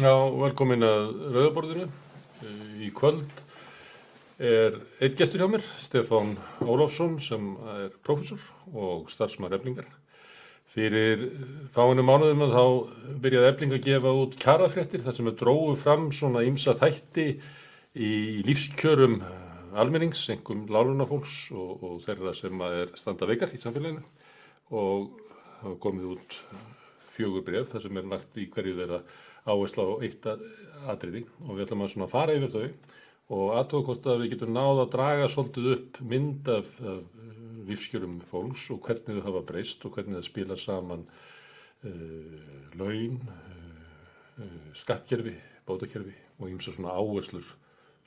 Já, velkomin að Rauðaborðinu. Í kvöld einn gestur hjá mér, Stefán Ólafsson, sem prófessor og starfsmaður Eflingar. Fyrir fáeinum mánuðum þá byrjaði Efling að gefa út kjarafréttir þar sem drógu fram svona ýmsa þætti í lífskjörum almennings, einkum láglaunafólks og þeirra sem standa veikar í samfélaginu. Og hafa komið út 4 bréf þar sem lagt í hverju þeirra áherslu á eitt atriði og við ætlum að svona fara yfir þau og athuga hvort að við getum náð að draga svolítið upp mynd af lífskjörum fólks og hvernig þau hafa breyst og hvernig það spilar saman laun, skattkerfi, bótakerfi og ýmsar svona áherslur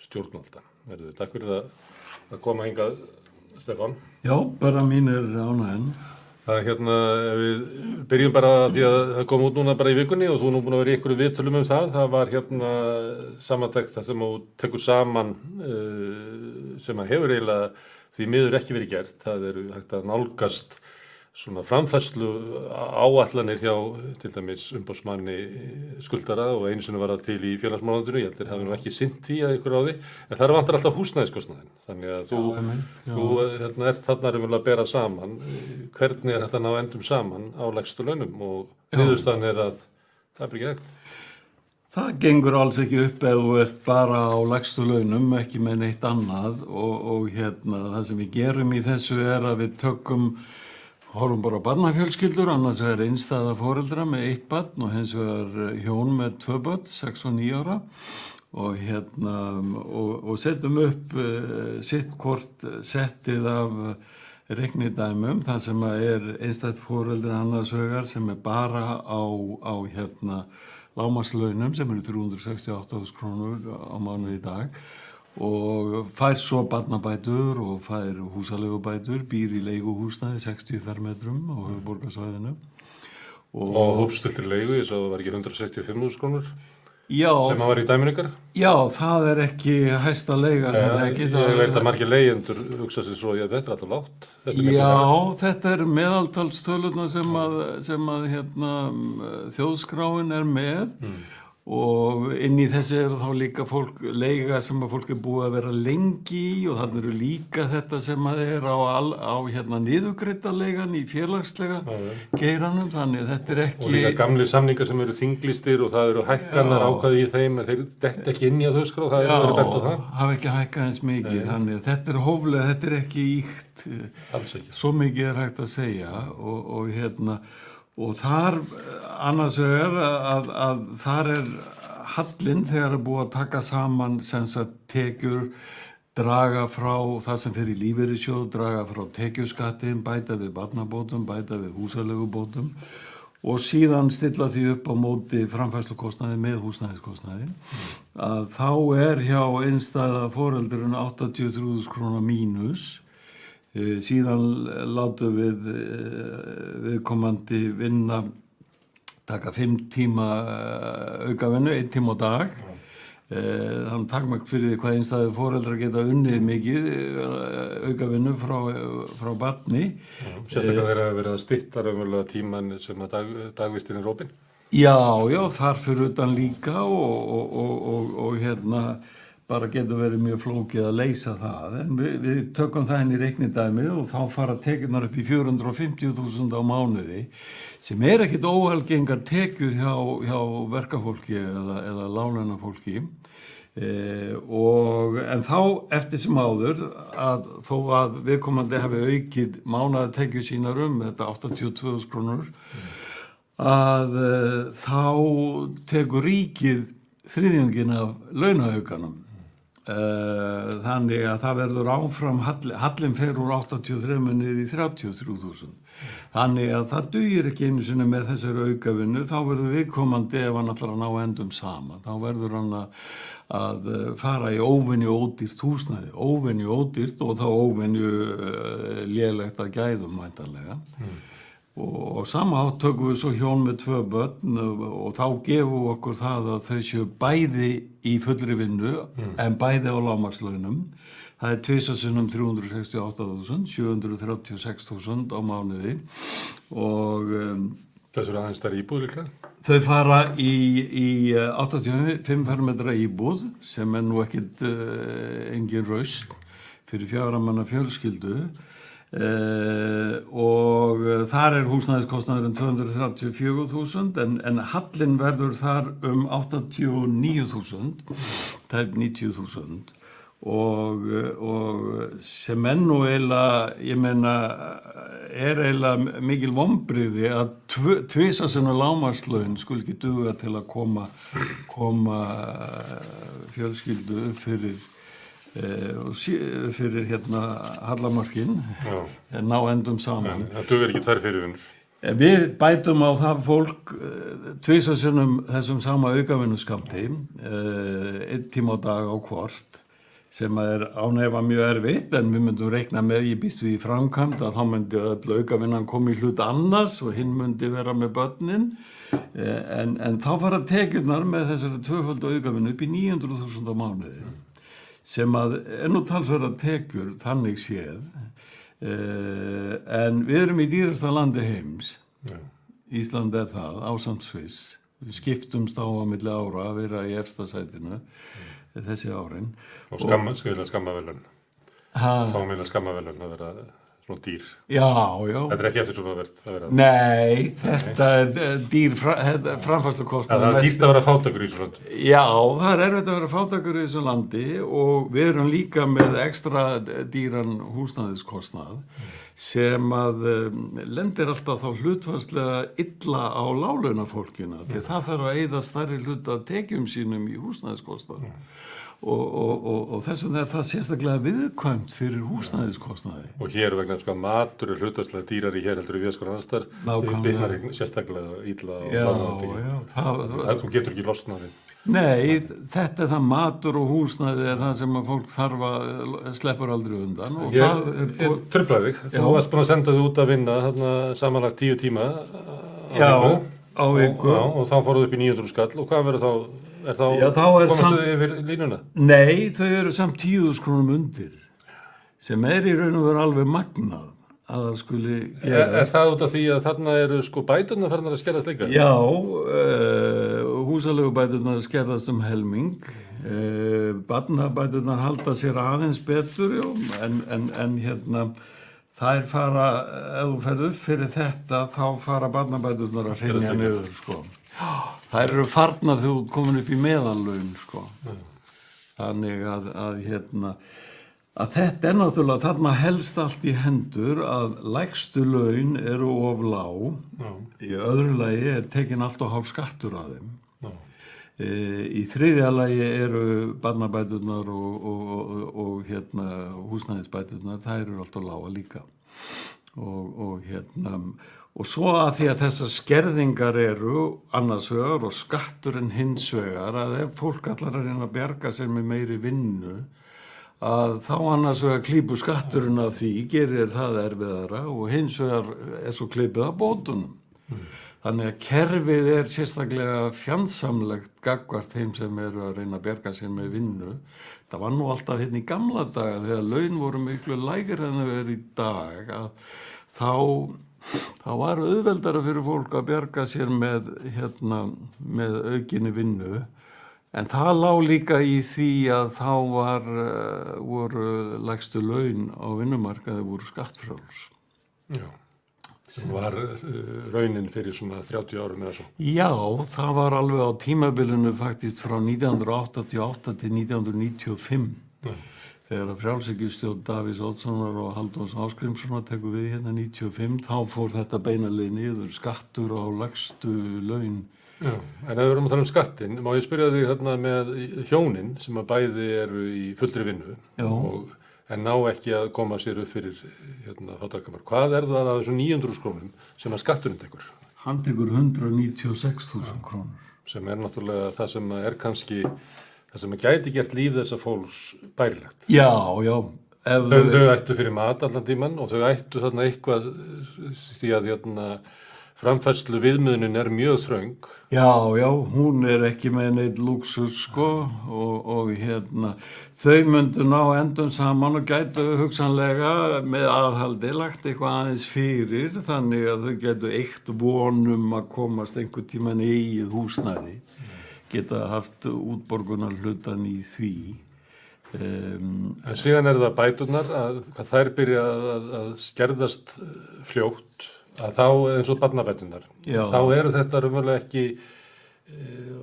stjórnvalda. Takk fyrir að koma hingað, Stefán. Já, bara mín ánægjan. Það við byrjum bara því að það kom út núna bara í vikunni og þú nú búin að vera í einhverju viðtölum það. Það var samantekt það sem þú tekur saman sem að hefur eiginlega því miður ekki verið gert. Það hægt að nálgast svona framfærslu áætlanir hjá til dæmis umboðsmanni skuldara og einu sinni var það til í félagsmálaráðuneytinu. Ég held hafi nú ekki sinnt því að ykkur á því, en það vantar alltaf húsnæðiskostnaðinn. Þannig að þú ert þarna raunverulega að bera saman. Hvernig þetta ná endum saman á lægstu launum og niðurstaðan að það ekki hægt? Það gengur alls ekki upp ef þú ert bara á lægstu launum, ekki með neitt annað og það sem við gerum í þessu að við horfum bara á barnafjölskyldur, annars einstæða foreldra með 1 barn og hins vegar hjón með 2 börn, 6 og 9 ára og setjum upp sitt hvort settið af reiknidæmum, þar sem einstætt foreldri annars vegar sem bara á lágmarkslaunum sem 368.000 krónur á mánuði í dag og fær svo barnabætur og fær húsaleigubætur, býr í leiguhúsnæði 60 fermetrum á höfuðborgarsvæðinu. Og hófstilltir leigu, ég sá það var ekki 165.000 krónur sem var í dæminu ykkar? Já, það ekki hæsta leiga sem það ekki. Ég veit að margir leigjendur hugsa sér svo, þetta alltaf lágt. Þetta meðaltalstölurnar sem þjóðskráin með. Og inn í þessu þá líka leiga sem að fólk búið að vera lengi í og þannig líka þetta sem að á niðurgreidda leigan í félagslega geiranum, þannig þetta ekki... Og líka gamli samningar sem eru þinglýstir og það eru hækkanar ákvæði í þeim en þeir detta ekki inn í að þjóðskrá, það verið bent á það. Já, hafa ekki hækkað eins mikið, þannig þetta hóflega, þetta ekki ýkt, alls ekki. Svo mikið hægt að segja og þar annars vegar að þar hallinn þegar búið að taka saman tekjur, draga frá það sem fer í lífeyrissjóð, draga frá tekjuskattin, bæta við barnabótum, bæta við húsaleigubótum og síðan stilla því upp á móti framfærslukostnaði með húsnæðiskostnaði að þá hjá einstæða foreldrinu 83.000 króna mínus. Síðan látum við viðkomandi vinna, taka 5 tíma aukavinnu, 1 tíma á dag. Þannig takmark fyrir því hvað einstæðir foreldrar geta unnið mikið aukavinnu frá barni. Sérstaklega þeir hafa verið að stytta raunverulega tímann sem að dagvistin opin? Já, þar fyrir utan líka og bara getur verið mjög flókið að leysa það, en við tökum það inn í reiknidæmið og þá fara tekjurnar upp í 450.000 á mánuði, sem ekkert óalgengar tekjur hjá verkafólki eða láglaunafólki, en þá eftir sem áður að þó að viðkomandi hafi aukið mánaðartekjur sínar þetta 82.000 krónur, að þá tekur ríkið þriðjunginn af launahaukanum. Þannig að það verður áfram hallinn fer úr 83 niður í 33.000. Þannig að það dugir ekki einu sinni með þessari aukavinnu, þá verður viðkomandi ef hann ætlar að ná endum saman. Þá verður hann að fara í óvenju ódýrt húsnæði, óvenju ódýrt og þá óvenju lélegt að gæðum væntanlega. Og sama hátt tökum við svo hjón með 2 börn og þá gefum við okkur það að þau séu bæði í fullri vinnu en bæði á lágmarkslaunum. Það 2 sinnum 368.000, 736.000 á mánuði og þessu aðeins stærri íbúð líklega? Þau fara í 85 fermetra íbúð sem nú ekkit engin rausn fyrir 4 manna fjölskyldu og þar húsnæðiskostnaðurinn 234.000 en hallinn verður þar 89.000, tæp 90.000 og sem nú eiginlega, ég meina, eiginlega mikil vonbrigði að tvisvar sinnum lágmarkslaun skuli ekki duga til að koma fjölskyldu fyrir hallamörkin, ná endum saman. Það dugar ekki tvær fyrirvinnur. Við bætum á það fólk tvisvar sinnum þessum sama aukavinnuskammti, 1 tíma á dag á hvort, sem ánægða mjög erfitt, en við myndum reikna með, ég býst við í framkvæmd, að þá myndi öll aukavinnan koma í hlut annars og hinn myndi vera með börnin, en þá fara tekjurnar með þessari tvöföldu aukavinnu upp í 900.000 á mánuði, sem nú talsverða tekjur þannig séð, en við erum í dýrasta landi heims. Ísland það, ásamt Sviss. Við skiptumst á milli ára að vera í efsta sætinu þessi árin. Og skammavelun. Fáum vilja skammavelun að vera svona dýr. Já. Þetta ekki eftir svona verð að vera. Nei, þetta dýr framfærslukostnaður. Það dýrt að vera fátækur í þessu landi. Já, það erfitt að vera fátækur í þessu landi og við erum líka með ekstra dýran húsnæðiskostnað sem lendir alltaf þá hlutfallslega illa á láglaunafólkina því það þarf að eyða stærri hluta af tekjum sínum í húsnæðiskostnað og þess vegna það sérstaklega viðkvæmt fyrir húsnæðiskostnaði. Og hér vegna matur hlutfallslega dýrari hér heldur við annar staðar, bitnar sérstaklega illa á láglaunafólki. Þú getur ekki losnað við. Nei, þetta það matur og húsnæði það sem að fólk þarf að sleppur aldrei undan. Og ég truflaði þig. Þú varst búin að senda þig út að vinna þarna samanlagt 10 tíma á viku. Og þá fóruðu upp í 900 skall og hvað verður þá? Komastu yfir línuna? Nei, þau eru samt 10.000 krónum undir sem í raun og veru alveg magnað að það skuli gera. Það út af því að þarna eru bæturnar farnar að skerðast líka? Já, húsaleigubæturnar skerðast helming, barnabæturnar halda sér aðeins betur, en þær fara, ef þú ferð upp fyrir þetta, þá fara barnabæturnar að hrynja niður, Þær eru farnar þegar þú komin upp í meðallaun, Þannig að þetta náttúrulega, þarna helst allt í hendur að lægstu laun eru of lág, í öðru lagi tekin allt of hár skattur af þeim, í þriðja lagi eru barnabæturnar og húsnæðisbæturnar, þær eru allt of lága líka. Og svo að því að þessar skerðingar eru annars vegar og skatturinn hins vegar, að ef fólk allar að reyna að bjarga sér með meiri vinnu, að þá annars vegar klípur skatturinn af því, gerir það erfiðara og hins vegar svo klipið af bótunum. Þannig að kerfið sérstaklega fjandsamlegt gagnvart þeim sem eru að reyna að bjarga sér með vinnu. Það var nú alltaf í gamla daga þegar laun voru miklu lægri en þau eru í dag, að þá var auðveldara fyrir fólk að bjarga sér með aukinni vinnu. En það lá líka í því að þá voru lægstu laun á vinnumarkaði voru skattfrjáls. Já, sem var raunin fyrir svona 30 árum eða svo. Já, það var alveg á tímabilinu faktist frá 1988 til 1995. Þegar að frjálshyggjustjórn Davíðs Oddssonar og Halldórs Ásgrímssonar tekur við 95, þá fór þetta beinalega niður, skattur á lægstu laun. Já, en ef við erum að tala skattin, má ég spyrja þig þarna með hjónin sem að bæði eru í fullri vinnu en ná ekki að koma sér upp fyrir fátækramörk. Hvað það af þessum 900 krónum sem að skatturinn tekur? Hann tekur 196.000 krónur. Sem náttúrulega það sem kannski, það sem gæti gert líf þessa fólks bærilegt. Já. Þau ættu fyrir mat allan tíman og þau ættu þarna eitthvað því að framfærslu viðmiðunin er mjög þröng. Já, hún er ekki með neitt lúxus, sko, og þau myndu ná endum saman og gætu hugsanlega með aðhaldi lagt eitthvað aðeins fyrir, þannig að þau gætu eitt vonum að komast einhvern tímann í eigið húsnæði, geta haft útborgunar hlutan í því. En síðan það bæturnar að hvað þær byrja að skerðast fljótt, að þá eins og barnabæturnar. Já. Þá eru þetta raunverulega ekki,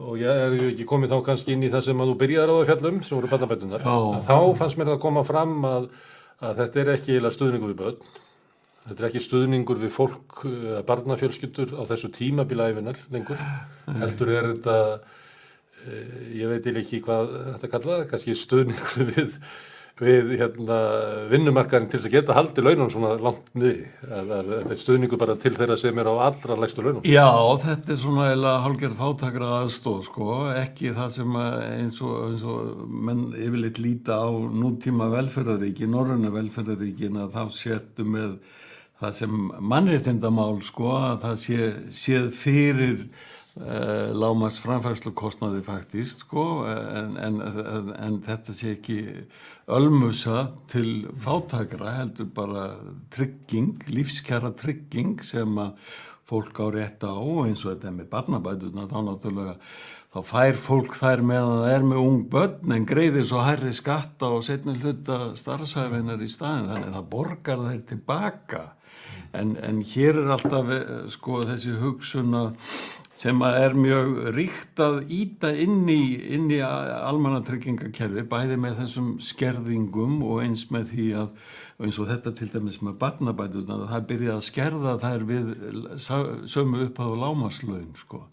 og ég er ekki komið þá kannski inn í það sem að þú byrjaðir á að fjalla sem voru barnabæturnar. Þá fannst mér það koma fram að þetta er ekki eiginlega stuðningur við börn. Þetta er ekki stuðningur við fólk eða barnafjölskyldur á þessu tímabila ævinnar lengur. Heldur er þetta, ég veit ekki hvað þetta kallaði, kannski stuðningur við vinnumarkaðin til þess að geta haldið launum svona langt niðri. Þetta er stuðningur bara til þeirra sem er á allra lægstu launum. Já, þetta er svona eiginlega hálfgerð fátækra aðstoð, sko, ekki það sem eins og menn yfirleitt líta á nútíma velferðaríki, norræna velferðaríkin, að þá sértu með það sem mannréttindamál, sko, að það séð fyrir lágmarks framfærslukostnaði faktist, sko, en þetta sé ekki ölmusa til fátækra, heldur bara trygging, lífskjara trygging sem að fólk á rétt á, eins og þetta með barnabæturnar, þá náttúrulega þá fær fólk þær meðan það er með ung börn en greiðir svo hærri skatta og seinni hluta starfsæfinnar í staðinn, þannig að það borgar þær tilbaka. En hér er alltaf, sko, þessi hugsun sem er mjög ríkt að ýta inn í almannatryggingakerfi, bæði með þessum skerðingum og eins með því að, eins og þetta til dæmis með barnabæturnar, það byrja að skerða þær við sömu upphæð og lágmarkslaun, sko.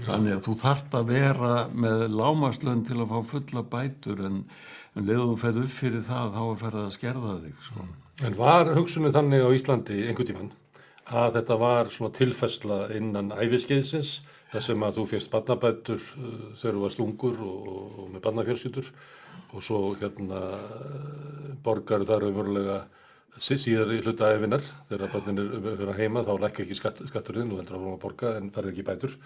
Þannig að þú þarft að vera með lágmarkslaun til að fá fulla bætur, en leið þú ferð upp fyrir það, þá ferð að skerða þig, sko. En var hugsunin þannig á Íslandi einhvern tímann að þetta var svona tilfærsla innan æviskeiðsins, þar sem að þú fékkst barnabætur þegar þú varst ungur og með barnafjölskyldur, og svo borgaru þar raunverulega síðar í hluta ævinnar, þegar börnin eru heima, þá lækkar ekki skatturinn og heldur áfram að borga en færði ekki bætur,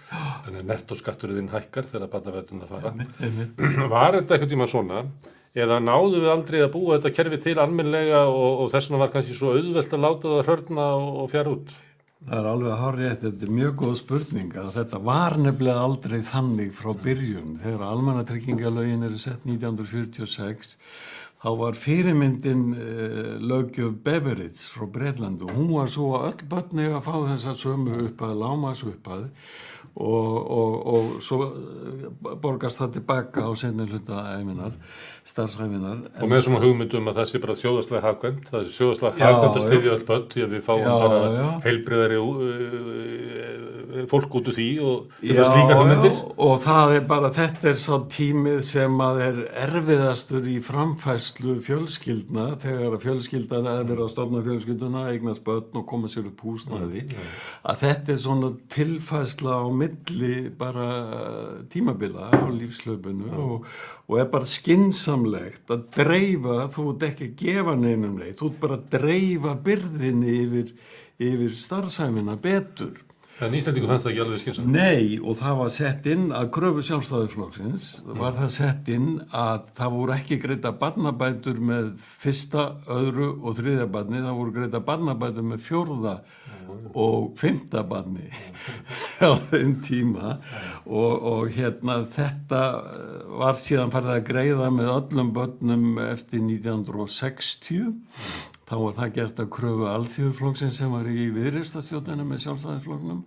en netto skatturinn hækkar þegar barnabæturnar fara. Var þetta einhvern tímann svona? Eða náðu við aldrei að búa þetta kerfi til almennlega og þess vegna var kannski svo auðvelt að láta það hrörna og fjara út? Það er alveg hárrétt, þetta er mjög góð spurning að þetta var nefnilega aldrei þannig frá byrjun. Þegar almannatryggingalögin eru sett 1946, þá var fyrirmyndin löggjöf Beveridge frá Bretlandi og hún var svo að öll börn eiga að fá þessa sömu upphæð, lágmarksupphæð, og svo borgast það tilbaka á seinni hluta starfsævinnar. Og með svona hugmyndum að það sé bara þjóðhagslega hagkvæmt, það sé þjóðhagslega hagkvæmt að styðja öll börn, því að við fáum bara heilbrigðari fólk út úr því og slíkar hugmyndir. Og það er bara, þetta er sá tímið sem að er erfiðastur í framfærslu fjölskyldna, þegar fjölskyldan er verið að stofna fjölskylduna, eignast börn og koma sér upp húsnæði, að þetta er svona tilfærsla á milli bara tímabila á lífslaupinu og er bara skynsamlegt að dreifa, þú ert ekki að gefa neinum neitt, þú ert bara að dreifa byrðinni yfir starfsæmina betur. En Íslendingu fannst það ekki alveg skynsamlegt? Nei, og það var sett inn að kröfu Sjálfstæðisflokksins, var það sett inn að það voru ekki greidda barnabætur með fyrsta, öðru og þriðja barni, það voru greidda barnabætur með fjórða og fimmta barni á þeim tíma og þetta var síðan farið að greiða með öllum börnum eftir 1960. Þá var það gert að kröfu Alþýðuflokksins sem var í viðreistarstjórninni með Sjálfstæðisflokknum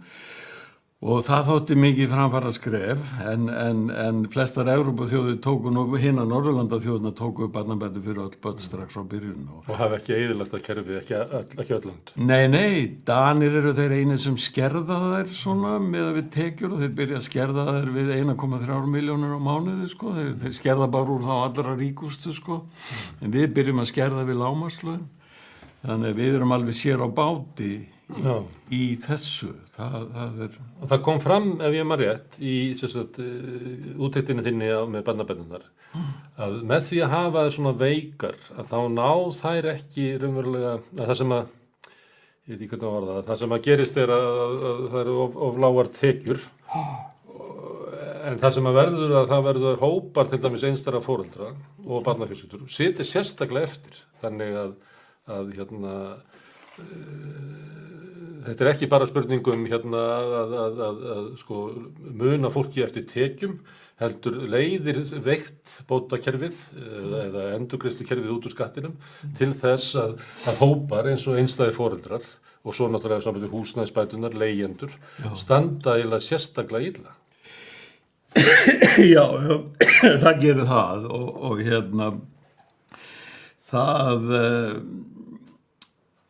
og það þótti mikið framfara skref en flestar Evrópuþjóðir tóku nú, hinna Norðurlandaþjóðirnar tóku barnabætur fyrir öll börn strax frá byrjun. Og hafa ekki eyðilagt að kerfi, ekki öll land? Nei, Danir eru þeir einu sem skerða þær svona með að við tekjur og þeir byrja að skerða þær við 1,3 milljónir á mánuði, sko. Þeir skerða bara úr þá allra ríkustu, sko. En við byrjum að skerða við lágmarkslaun. Þannig að við erum alveg sér á báti í þessu. Það er... Og það kom fram, ef ég maður rétt, í úttektinni þinni með barnabæturnar, að með því að hafa það svona veikar, að þá ná þær ekki raunverulega, að það sem að, ég veit ekki hvernig að var það sem að gerist er að það eru of lágar tekjur, en það sem að það verður hópar til dæmis einstæðra foreldra og barnafjölskyldur sitja sérstaklega eftir, þannig að þetta er ekki bara spurningum að sko muna fólki eftir tekjum, heldur leiðir veikt bótakerfið eða endurgreiðslukerfið út úr skattinum til þess að hópar eins og einstæðir foreldrar og svo náttúrulega sambandi húsnæðisbæturnar, leigjendur, standa eiginlega sérstaklega illa. Já, það gerir það og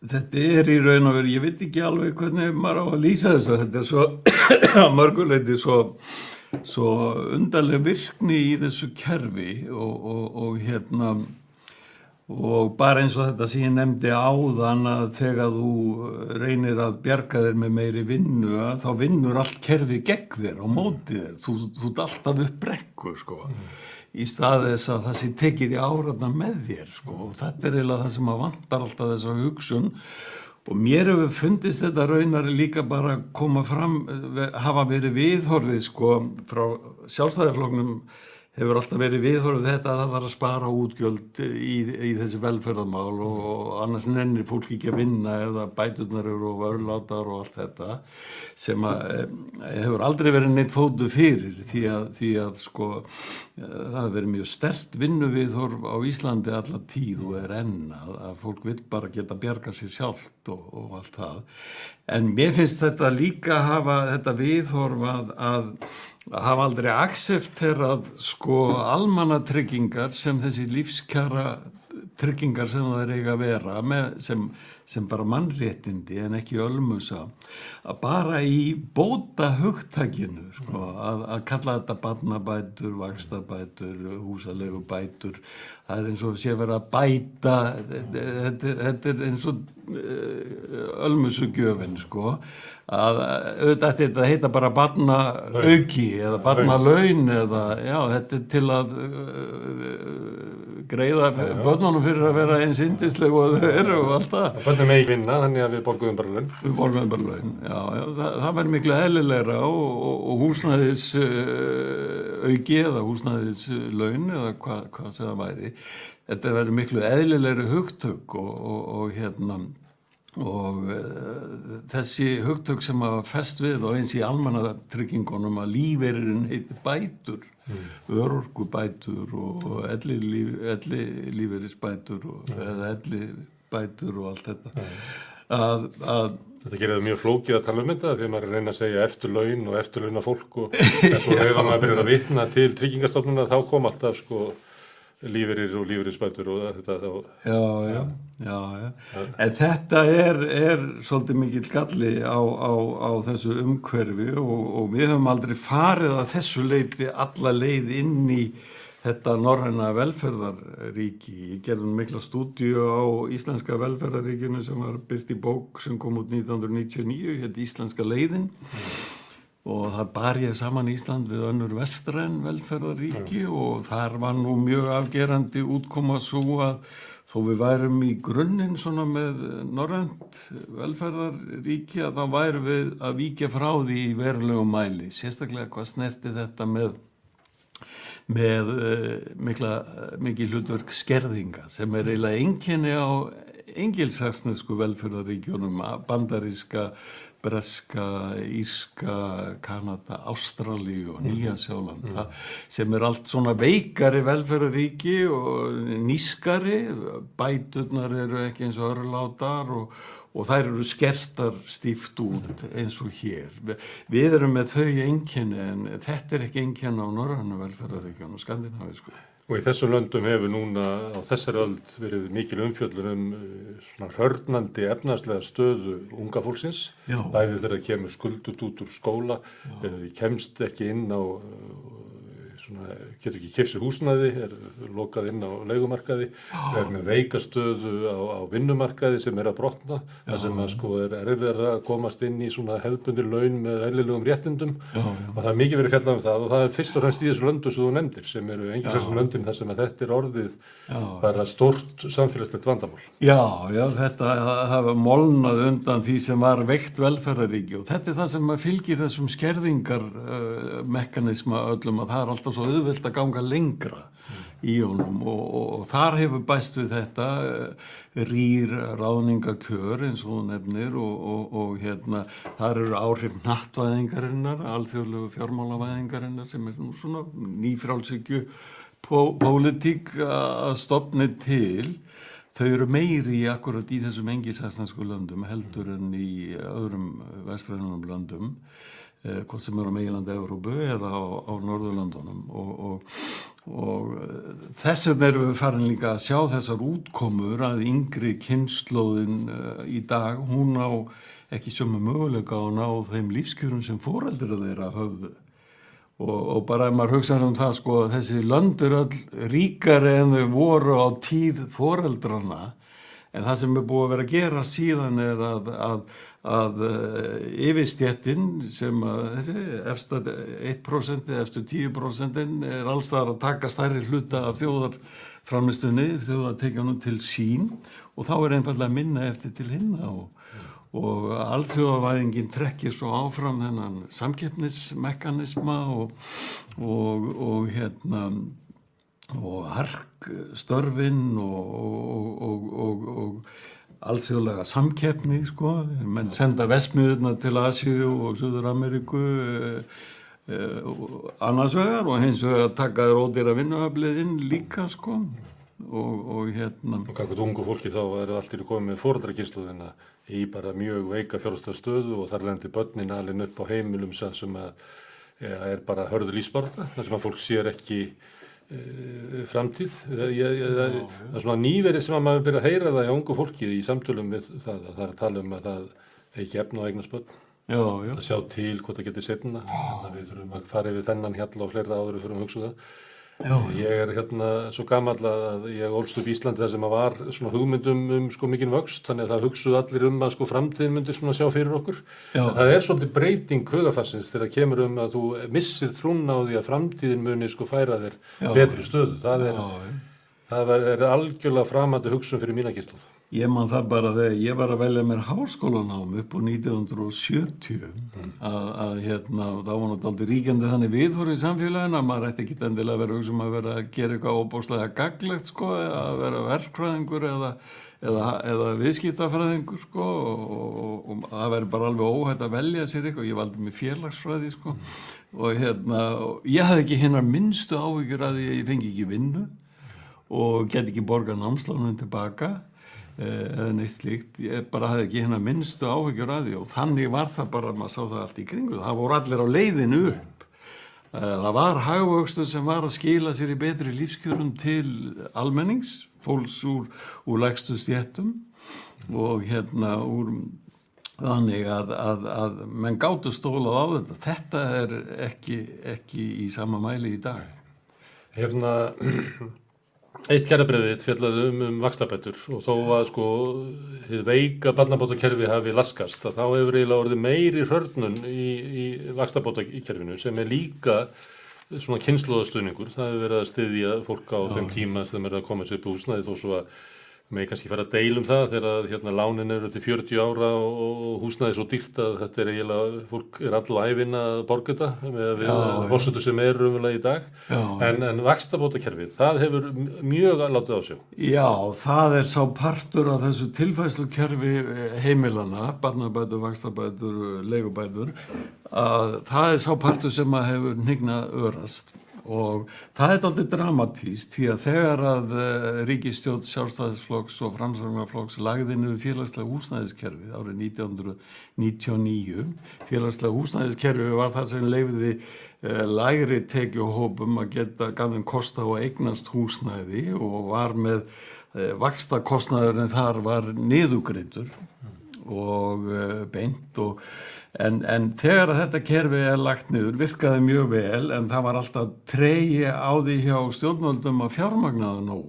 þetta er í raun og veru, ég veit ekki alveg hvernig maður á að lýsa þessu, þetta er svo að mörguleyti svo undarleg virkni í þessu kerfi og bara eins og þetta sem ég nefndi áðan að þegar þú reynir að bjarga þér með meiri vinnu þá vinnur allt kerfi gegn þér á móti þér, þú ert alltaf upp brekku sko. Í stað þess að það sé tekið í áratna með þér sko. Og þetta er eiginlega það sem að vantar alltaf þessa hugsun og mér hefur fundist þetta raunari líka bara koma fram, hafa verið viðhorfið sko frá Sjálfstæðisflokknum hefur alltaf verið viðhorfið þetta að það var að spara útgjöld í þessi velferðarmál og annars nennir fólk ekki að vinna eða bæturnar eru og örlátar og allt þetta sem hefur aldrei verið neitt fótu fyrir því að sko það hefur verið mjög sterkt vinnuviðhorf á Íslandi alla tíð og er enn að fólk vill bara geta bjarga sér sjálft og allt það. En mér finnst þetta líka hafa þetta viðhorf að hafa aldrei akseftherað sko almannatryggingar sem þessi lífskjara tryggingar sem það eiga að vera með, sem bara mannréttindi en ekki ölmusa, að bara í bóta hugtakinu sko, að kalla þetta barnabætur, vaxtabætur, húsaleigubætur, það er eins og sé verið að bæta, þetta er eins og ölmusugjöfin sko, að auðvitað þetta heita bara barnaauki eða barnalaun eða já, þetta er til að greiða börnunum fyrir að vera eins yndisleg og þau eru og allt það. Börnum megi vinna, þannig að við borguðum bara laun. Við borguðum bara laun, já, það væri miklu eðlilegra og húsnæðis auki eða húsnæðis laun eða hvað sem það væri. Þetta væri miklu eðlilegri hugtök og þessi hugtök sem að fest við og eins í almannatryggingunum að lífeyririnn heitir bætur, örorkubætur og ellilífeyrisbætur eða ellibætur og allt þetta. Þetta gerir það mjög flókið að tala um þetta því að maður reyna að segja eftirlaun og eftirlaunafólk og þess og ef maður byrjar að vitna til Tryggingastofnunar þá kom alltaf sko lífeyrir og lífeyrisbætur og þetta þá. Já. En þetta er svolítið mikill galli á þessu umhverfi og við höfum aldrei farið að þessu leyti alla leið inn í þetta norræna velferðarríki. Ég gerði mikla stúdíu á íslenska velferðarríkinu sem var birt í bók sem kom út 1999, hétt Íslenska leiðin. Og það bar ég saman Ísland við önnur vestræn velferðarríki og þar var nú mjög afgerandi útkoma svo að þó við værum í grunninn svona með norrænt velferðarríki að þá værum við að víkja frá því í verulegum mæli. Sérstaklega hvað snerti þetta með mikið hlutverk skerðinga sem eiginlega einkenni á engilsaxnesku velferðarríkjunum, bandaríska, breska, írska, Kanada, Ástralíu og Nýja-Sjáland sem allt svona veikari velferðarríki og nískari, bæturnar eru ekki eins og örlátar og þær eru skertar stíft út eins og hér. Við erum með þau einkenni en þetta er ekki einkenni á norrænu velferðarríkjunum, skandinavísku. Og í þessum löndum hefur núna á þessari öld verið mikil umfjöllun svona hörnandi efnahagslega stöðu unga fólksins. Bæði þegar kemur skuldut út úr skóla, kemst ekki inn á getur ekki keypt sér húsnæði, lokað inn á leigumarkaði, með veikastöðu á vinnumarkaði sem að brotna, þar sem að erfiðara að komast inn í svona hefðbundin laun með eðlilegum réttindum og það mikið verið fjallað það og það fyrst og fremst í þessu löndum sem þú nefndir sem eru engilsaxneskum löndum þar sem að þetta orðið bara stórt samfélagslegt vandamál. Já, þetta hafa molnað undan því sem var veikt velferðaríki og þetta það sem fylgir þessum skerðingarmekanisma öllum að það alltaf svo auðvelt að ganga lengra í honum og þar hefur bæst við þetta rýr ráðningarkjör eins og þú nefnir og þar eru áhrif hnattvæðingarinnar, alþjóðlegu fjármálavæðingarinnar sem nú svona nýfrjálshyggju pólitík að stofni til. Þau eru meiri akkurat í þessum engilsaxnesku löndum heldur en í öðrum vestrænum löndum, hvort sem eru á meginlandi Evrópu eða á Norðurlöndunum og þess vegna erum við farin líka að sjá þessar útkomur að yngri kynslóðin í dag, hún á ekki sömu möguleika á að ná þeim lífskjörum sem foreldrar þeirra höfðu. Og bara ef maður hugsaður það þessi lönd eru öll ríkari en þau voru á tíð foreldrana en það sem búið að vera að gera síðan að yfirstéttin sem að þessi efsta 1% eftir 10% allstaðar að taka stærri hluta af þjóðarframleiðslunni, þjóðartekjunum til sín og þá einfaldlega minna eftir til hinna og alþjóðavæðingin trekkir svo áfram þennan samkeppnismekanisma og harkstörfin og alþjóðlega samkeppni menn senda vestmiðurnar til Asíu og Suður-Ameríku annars vegar og hins vegar taka þér ódýra vinnuaflið inn líka og Gagnvart ungu fólki þá allt komið með foreldrakynslóðina í bara mjög veika fjárhagslega stöðu og þar lendir börnin alin upp á heimilum sem að bara hörð lífsbaráttu, þar sem að fólk sér ekki framtíð. Það er svona nýverið sem að maður byrja að heyra það í ungu fólki í samtölum við það að tala að það ekki efna á eignast börn. Það sjá til hvort það getur seinna, þannig að við þurfum að fara yfir þennan hjalla og fleira áður fyrir að hugsa það. Ég svo gamall að ég ólst upp í Íslandi þar sem að var svona hugmyndum mikinn vöxt, þannig að það hugsuðu allir að framtíðin myndi svona sjá fyrir okkur. Það svolítið breyting hugarfarsins þegar kemur að þú missir trúna á því að framtíðin muni færa þér betri stöðu. Það er algjörlega framandi hugsun fyrir mína kynslóð. Ég man það bara þegar ég var að velja mér háskólanám upp á 1970 að þá var náttúrulega ríkjandi þannig viðhorf í samfélaginu að maður ætti ekki endilega að vera að hugsa að vera að gera eitthvað óbóðslega gagnlegt að vera verkfræðingur eða viðskiptafræðingur og það væri bara alveg óhætt að velja sér eitthvað. Ég valdi mig félagsfræði og ég hafði ekki hinnar minnstu áhyggjur að ég fengi ekki vinnu og get ekki borgað námslánum tilbaka eða neitt slíkt. Ég bara hafði ekki hérna minnstu áhyggjur að því og þannig var það bara, maður sá það allt í kringu. Það voru allir á leiðinu upp. Það var hagvöxtur sem var að skila sér í betri lífskjörum til almennings, fólks úr lægstu stéttum og þannig að menn gátu stólað á þetta. Þetta er ekki í sama mæli í dag. Eitt kjarabréfið fjallaði vaxtabætur og þó að hið veika barnabótakerfi hafi laskast að þá hefur eiginlega orðið meiri hrörnun í vaxtabótakerfinu sem líka svona kynslóðastuðningur. Það hefur verið að styðja fólk á þeim tíma sem að koma sér upp í húsnæði þó svo að með kannski fara að deila það þegar lánin eru til 40 ára og húsnæði svo dýrt að þetta eiginlega, fólk alla ævina að borga þetta með forsendur sem raunverulega í dag. En vaxtabótakerfið, það hefur mjög látið á sjá. Já, það sá partur af þessu tilfærslukerfi heimilana, barnabætur, vaxtabætur, leigubætur, að það sá partur sem að hefur hnignað örast. Og það dálítið dramatískt því að þegar að ríkisstjórn Sjálfstæðisflokks og Framsóknarflokks lagði niður félagslega húsnæðiskerfið árið 1999. Félagslega húsnæðiskerfið var það sem leyfði lægri tekjuhópum að gaf þeim kost á að eignast húsnæði og var með vaxtakostnaðurinn þar var niðurgreiddur og beint En þegar að þetta kerfi lagt niður virkaði mjög vel en það var alltaf tregi á því hjá stjórnvöldum að fjármagna það nóg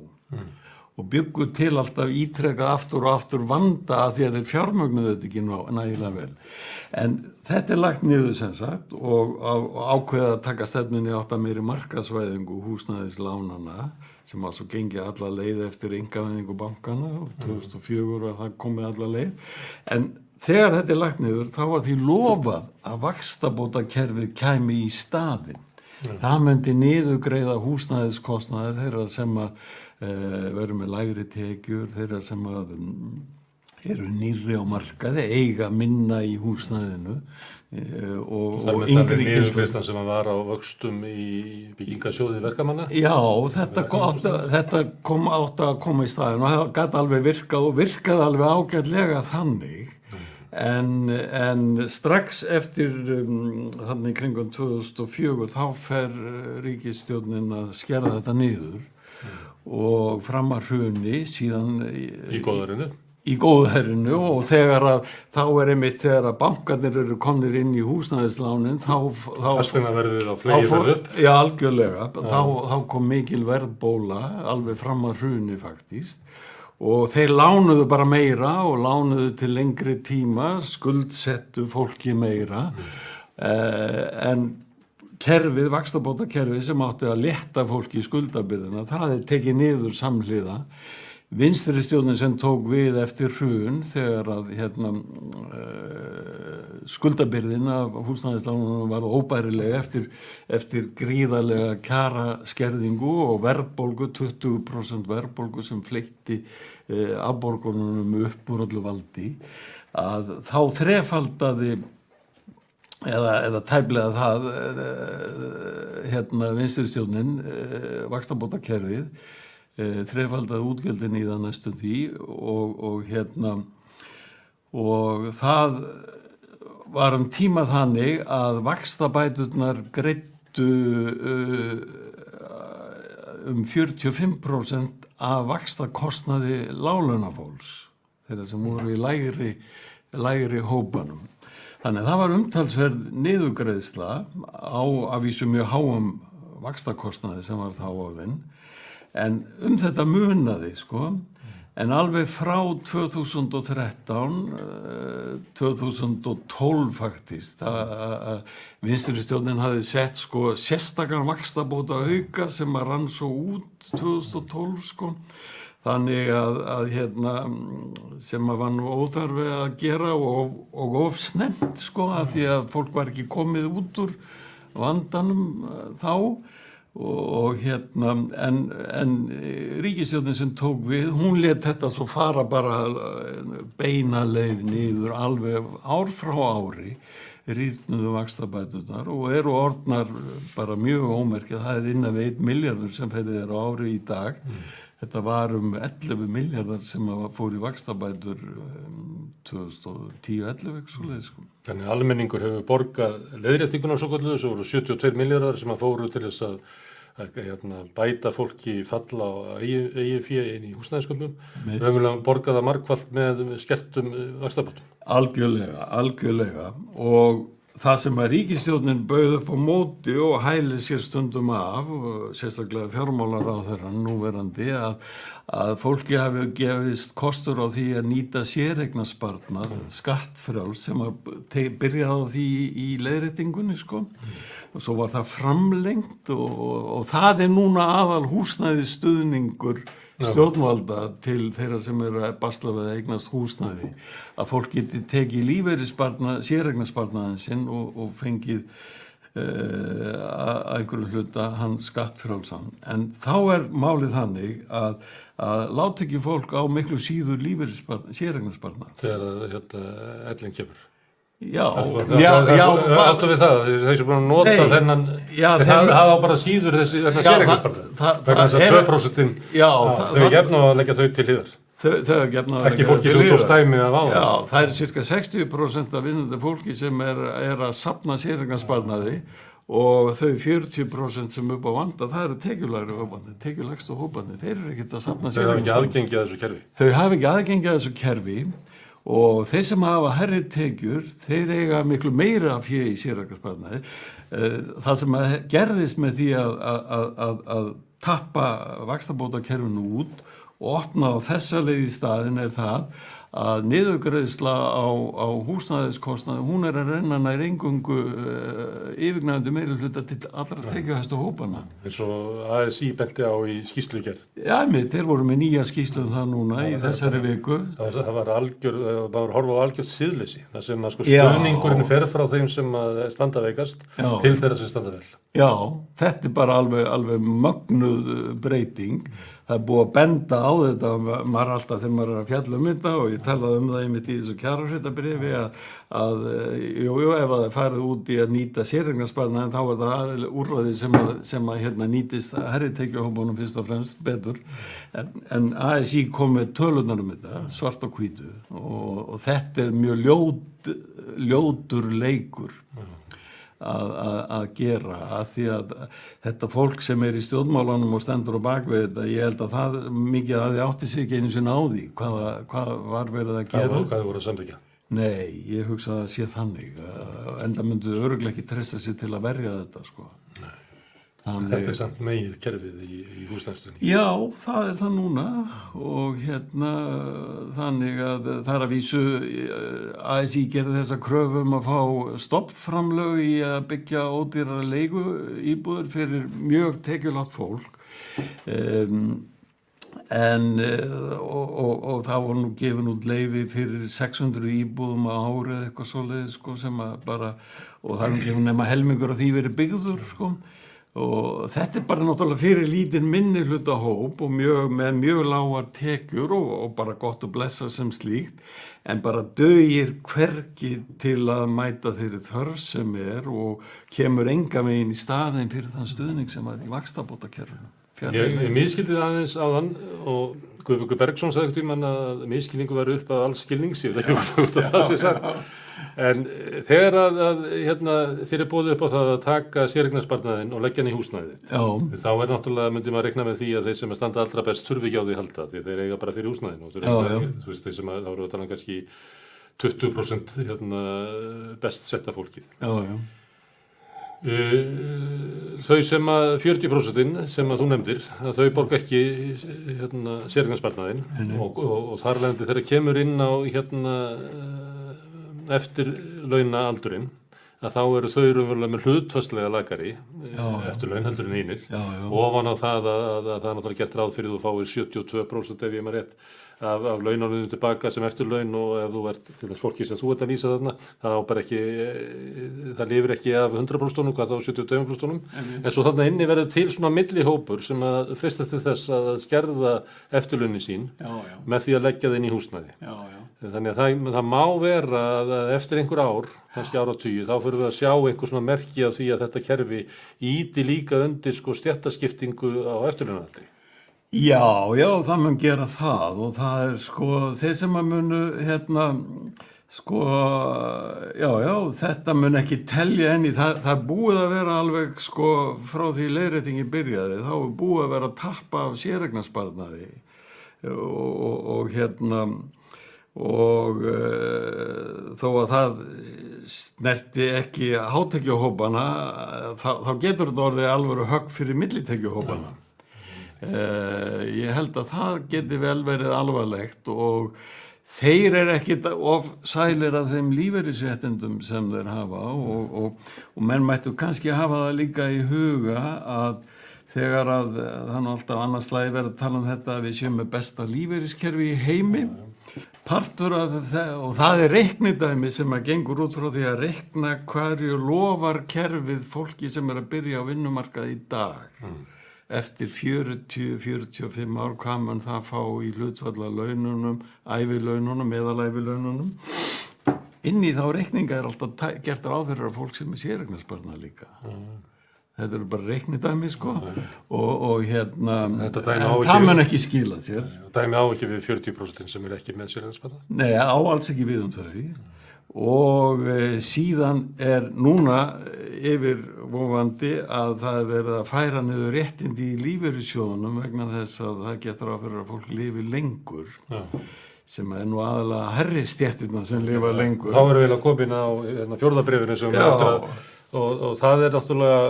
og byggu til alltaf ítrekað aftur og aftur vanda að því að þeir fjármagnuðu þetta ekki nægilega vel. En þetta lagt niður sem sagt og ákveða að taka stefnunni átt að meiri markaðsvæðingu húsnæðislánana sem var svo gengið alla leið eftir einkavæðingu bankana og 2004 var það komið alla leið. En þegar þetta lagt niður, þá var því lofað að vaxtabótakerfið kæmi í staðinn. Það myndi niðurgreiða húsnæðiskostnaðir þeirra sem að veru með lægri tekjur, þeirra sem að eru nýrri á markaði, eiga minna í húsnæðinu og yngri niðurgreiðslan sem var á vöxtum í byggingasjóði verkamanna. Já, þetta kom átt að koma í staðinn og það gat alveg virkað og virkaði alveg ágætlega þannig. En strax eftir þannig kringum 2004 þá fer ríkisstjórnin að skera þetta niður og fram að hruni síðan Í góðærinu og þegar að þá einmitt þegar að bankarnir eru komnir inn í húsnæðislánin þá fasteignaverðið á flegi fer upp. Já, algjörlega. Þá kom mikil verðbóla alveg fram að hruni faktist. Og þeir lánuðu bara meira og lánuðu til lengri tíma, skuldsettu fólki meira, en kerfið, vaxtabótakerfið sem átti að létta fólki í skuldabyrðina, það tekið niður samhliða. Vinstri stjórnin sem tók við eftir hrun þegar að skuldabyrðin af húsnæðislánunum var óbærileg eftir gríðarlega kjaraskerðingu og verðbólgu, 20% verðbólgu sem fleytti afborgununum upp úr öllu valdi, að þá þrefaldaði eða tæplega það vinstri stjórnin vaxtabótakerfið þrefaldaði útgjöldin í það næstu því og það var tíma þannig að vaxtabæturnar greiddu 45% af vaxtakostnaði láglaunafólks, þeirra sem voru í lægri hópanum. Þannig það var umtalsverð niðurgreiðsla á að vísu mjög háum vaxtakostnaði sem var þá orðinn. En þetta munaði, en alveg frá 2013, 2012 faktist, vinstri stjórnin hafði sett sérstakan vaxtabóta auka sem að rann svo út 2012, þannig að sem að var nú óþarfi að gera og of snemmt, af því að fólk var ekki komið út úr vandanum þá. En ríkisstjórnin sem tók við, hún lét þetta svo fara bara beina leið niður alveg ár frá ári, rýrnuðu vaxtabæturnar og eru orðnar bara mjög ómerkið. Það innan við 1 milljarður sem ferðið á ári í dag. Þetta var 11 milljarðar sem fór í vaxtabætur 2010-11 svoleiðis. Þannig að almenningur hefur borgað leiðréttinguna svo kalluðu, svo voru 72 milljarðar sem fóru til þess að bæta fólki falla á eigið fé inn í húsnæðisköpum. Raunverulega borgaða margfalt með skertum vaxtabótum. Algjörlega. Og það sem að ríkisstjórnin bauð upp á móti og hælir sér stundum af, sérstaklega fjármálaráðherrann núverandi, að fólki hafi gefist kostur á því að nýta séreignarsparnað, skattfrjáls sem byrjaði á því í leiðréttingunni, og svo var það framlengt og það núna aðal húsnæðisstuðningur stjórnvalda til þeirra sem eru að basla við að eignast húsnæði, að fólk geti tekið lífeyrisparnað, séreignarsparnaðinn sinn og fengið að einhverju hluta hann skattfrjálsan. En þá málið þannig að láta ekki fólk á miklu síður séreignarsparnað. Þegar ellin kemur. Já. Áttu við það, þeir sem búin að nota þennan, það á bara síður þessi séreignarsparnað. Vegna þess að 2%, þau gefna að leggja þau til hliðar. Ekki fólki sem tókst dæmi af áður. Já, það cirka 60% af vinnandi fólki sem að safna séreignarsparnaði og þau 40% sem upp á vanda, það eru tekjulægstu hóparnir. Þeir eru ekkert að safna séreignarsparnaði. Þau hafa ekki aðgengi að þessu kerfi. Þau hafa ekki aðgengi að þessu kerfi og þeir sem hafa hærri tekjur, þeir eiga miklu meira fé í séreignarsparnaði. Það sem gerðist með því að tappa vaxtabótakerfinu út og opna á þessa leið í staðinn það að niðurgreiðsla á húsnæðiskostnaði, hún að renna nær eingöngu yfirgnæfandi meirihluta til allra tekjuhæstu hópana. Eins og ASÍ benti á í skýrslugerð. Já, þeir voru með nýja skýrslu það núna í þessari viku. Það var horfa á algjört siðleysi. Það sem að stuðningurinn fer frá þeim sem að standa veikast til þeirra sem standa vel. Já, þetta bara alveg mögnuð breyting. Það búið að benda á þetta, maður alltaf þegar maður að fjalla þetta og ég talaði það einmitt í þessu kjarafréttabréfi að ef það farið út í að nýta séreignarsparnaðinn þá það úrræði sem að nýtist hærri tekjuhópunum fyrst og fremst betur. En ASÍ kom með tölunar þetta, svart og hvítu og þetta mjög ljótur leikur. Að gera að því að þetta fólk sem í stjórnmálanum og stendur á bakvið þetta, ég held að það mikið að þið átti sig ekki einu sinni á því hvað var verið að gera. Hvað voru að samþykkja? Nei, ég hugsa að það sé þannig enda myndu örugglega ekki treysta sig til að verja þetta sko. Nei. Þetta samt megið kerfið í húsnæðisstuðningi. Já, það það núna og þannig að það að vísu ASÍ gerði þessa kröfu að fá stoppframlög í að byggja ódýrara leiguíbúðir fyrir mjög tekjulágt fólk og það var nú gefin út leyfi fyrir 600 íbúðum á ári eða eitthvað svoleiðis sko, sem að bara og það er gefin nema helmingur af því verið byggður sko. Og þetta bara náttúrulega fyrir lítinn minnihlutahóp og með mjög lágar tekjur og bara gott að blessa sem slíkt en bara dugir hvergi til að mæta þeirri þörf sem og kemur enga veginn í staðinn fyrir þann stuðning sem var í vaxtabótakerfinu. Ég miskildi aðeins áðan og Guðbergur Bergsson sagði einhvern tímann að miskilningu var upp að alls skilnings, ég veit ekki út af það sé sagt. En þegar þér boðið upp á það að taka séreignarsparnaðinn og leggja hann í húsnæðið, þá náttúrulega myndi maður reikna með því að þeir sem standa allra best þurfi ekki á því halda, því þeir eiga bara fyrir húsnæðinu. Þú veist, þeir sem þá eru að tala kannski 20% best setta fólkið. Þau sem að 40% sem að þú nefndir, að þau borga ekki séreignarsparnaðinn og þar leðandi þegar kemur inn á eftir launaaldurinn að þá eru þau raunverulega með hlutfallslega lakari eftir laun heldur en einir og ofan á það að það er náttúrulega gert ráð fyrir þú fáir 72% ef ég maður rétt af laununum tilbaka sem eftir laun og ef þú ert til þess fólki sem þú ert að lýsa þarna það lifir ekki af 100% hvað þá 72% en svo þarna inni verður til svona millihópur sem að freistast til þess að skerða eftirlaunin sín með því að leggja þeim í húsnæði. Þannig að það má vera að eftir einhver ár, kannski áratugi, þá fyrir við að sjá einhver svona merki af því að þetta kerfi íti líka undir sko stéttaskiptingu á eftirlaunaldri. Já, það mun gera það og það sko þeir sem að munu þetta mun ekki telja enn í það búið að vera alveg sko frá því leiðréttingi byrjaði, þá búið að vera að tappa af séreignarsparnaði og þó að það snerti ekki hátekjuhópana þá getur þetta orðið alvöru högg fyrir millitekjuhópana. Ég held að það geti vel verið alvarlegt og þeir ekkit of sælir af þeim lífeyrisréttindum sem þeir hafa og menn mættu kannski hafa það líka í huga að þegar að þannig alltaf annars slagi verið að tala þetta að við séum með besta lífeyriskerfi í heimi partur af og það reiknidæmi sem að gengur út frá því að reikna hverju lofar kerfið fólki sem að byrja á vinnumarkaði í dag eftir 40-45 ár hvað mun það fá í hlutfalla laununum, ævilaununum, meðalævilaununum. Inn í þá reikninga alltaf gert ráð fyrir að fólk sem séreignarsparnað líka. Þetta bara reiknidæmi sko og það mun ekki skila sér. Dæmi á ekki við 40% sem ekki með séreignarsparnað? Nei, á alls ekki við þau. Og síðan núna yfirvofandi að það verið að færa niður réttindi í lífeyrissjóðunum vegna þess að það getur að fyrir að fólk lifi lengur sem er nú aðalega herri stéttirna sem lifa lengur. Þá erum við eiginlega komin á fjórða bréfinu sem við eftir að og það er náttúrulega,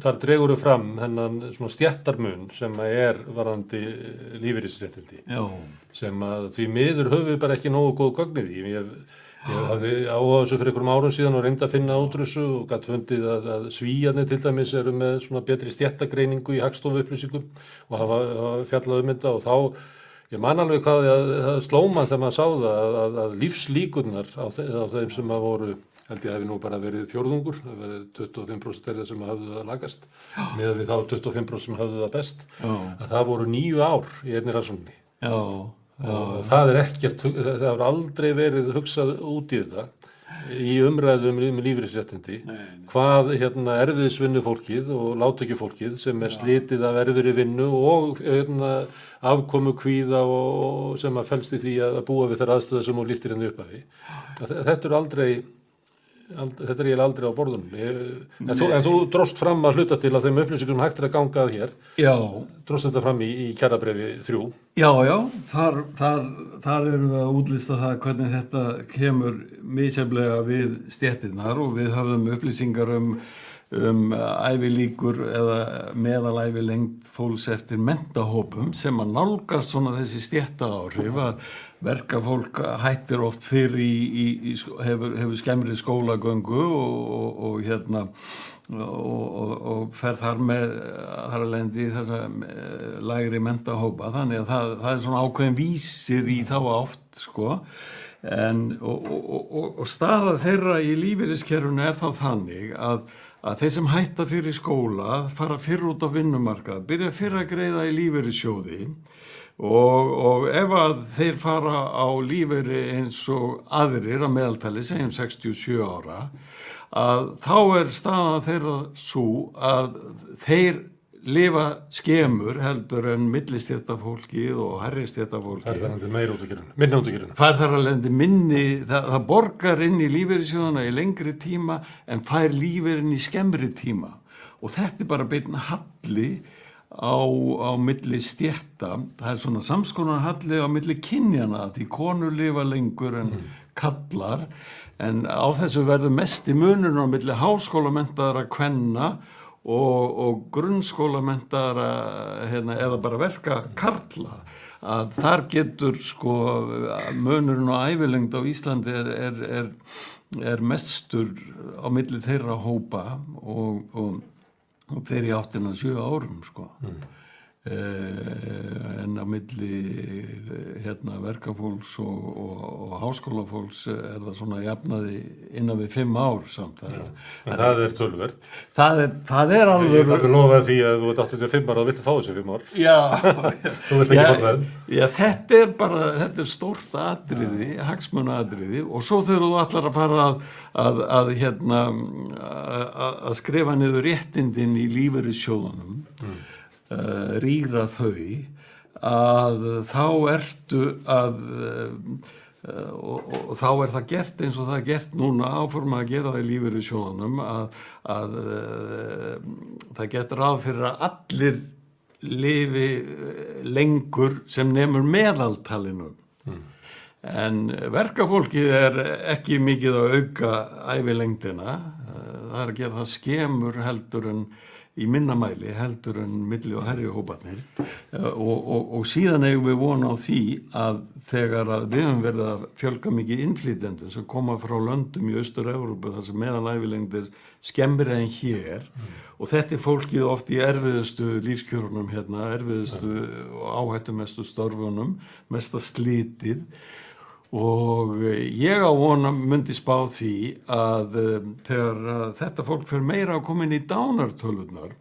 þar dregur við fram hennan svona stéttarmun sem er varðandi lífeyrisréttindi sem að því miður höfum við bara ekki nógu góð gögn í. Ég hafði áhuga þessu fyrir einhverjum árum síðan og reyndi að finna út úr þessu og gat fundið að Svíarnir til dæmis eru með svona betri stéttagreiningu í Hagstofu upplýsingum og hafa fjallað þetta og þá ég man alveg hvað það sló mann þegar maður sá það að lífslíkurnar á þeim sem að voru held ég hafi nú bara verið fjórðungur, það verið 25% þeirra sem hafðu það lagast, með við þá 25% sem hafðu það best, að það voru 9 ár í einni rannsókninni. Og það er ekkert, það hefur aldrei verið hugsað út í þetta, í umræðum lífeyrisréttindi, hvað erfiðisvinnu fólkið og lágtekjufólkið sem er slitið af erfiðri vinnu og afkomu kvíða og sem að felst í því að búa við þær aðstöður sem hún lýstir henni upp af því. Þetta er aldrei Þetta er ég aldrei á borðunum. En þú dróst fram að hluta til að þeim upplýsingum hægt að ganga að hér. Já. Dróst þetta fram í kjarabréfi 3. Já, þar erum við að útlista það hvernig þetta kemur misjafnlega við stéttirnar og við höfðum upplýsingar um ævilíkur eða meðalævilengd fólks eftir menntahópum sem að nálgast svona þessi stéttaáhrif að verkafólk hættir oft fyrr hefur skemmri skólagöngu og fer þar að lendi í þessa lægri menntahópa þannig að það er svona ákveðin vísir í þá átt sko. Og staða þeirra í lífeyriskerfinu er þá þannig að þeir sem hætta fyrir skóla fara fyrr út á vinnumarkað, byrja fyrr að greiða í lífeyrissjóði og ef að þeir fara á lífeyri eins og aðrir að meðaltali, segjum 67 ára, að þá er staðan þeirra svo að þeir lifa skemur heldur en millistéttafólkið og hærristéttafólkið. Það er þarandi meira út af kjörinu, minna út af kjörinu. Fær þar að lendi minni, það borgar inn í lífeyrissjóðana í lengri tíma en fær lífeyrin í skemmri tíma. Og þetta er bara beinn halli á milli stétta. Það er svona samskonar halli á milli kynjana því konur lifa lengur en kallar. En á þessu verður mesti munurinn á milli háskólamenntaðra kvenna og grunnskólamenntaðra eða bara verka karla að þar getur sko munurinn á ævilengd á Íslandi er mestur á milli þeirra hópa og þeir í 87 árum sko. En á milli verkafólks og háskólafólks er það svona jafnaði innan við 5 ár samt. Það er töluvert. Það er alveg... Ég vil lofa því að þú ert 85 ára og vilt fá þessi 5 ár. Já. Þú vilt ekki fá það. Já, þetta er stórt atriði, hagsmunaatriði og svo þegar þú ætlar að fara að skrifa niður réttindin í lífeyrissjóðunum rýra þau að þá ertu og þá er það gert eins og það er gert núna áforma að gera það í lífeyrissjóðunum að það getur ráð fyrir að allir lifi lengur sem nemur meðaltalinu en verkafólkið er ekki mikið að auka ævilengdina það er að gera það skemur heldur en í minna mæli heldur en milli og hærri hóparnir og síðan eigum við vona á því að þegar að við höfum verið að fjölga mikið innflytjendum sem koma frá löndum í Austur-Evrópu þar sem meðalævilengdir skemmri en hér og þetta er fólkið oft í erfiðustu lífskjörunum erfiðustu og áhættumestu störfunum, mesta slitið og ég á vona myndi spá því að þegar þetta fólk fer meira að koma inn í dánartölunar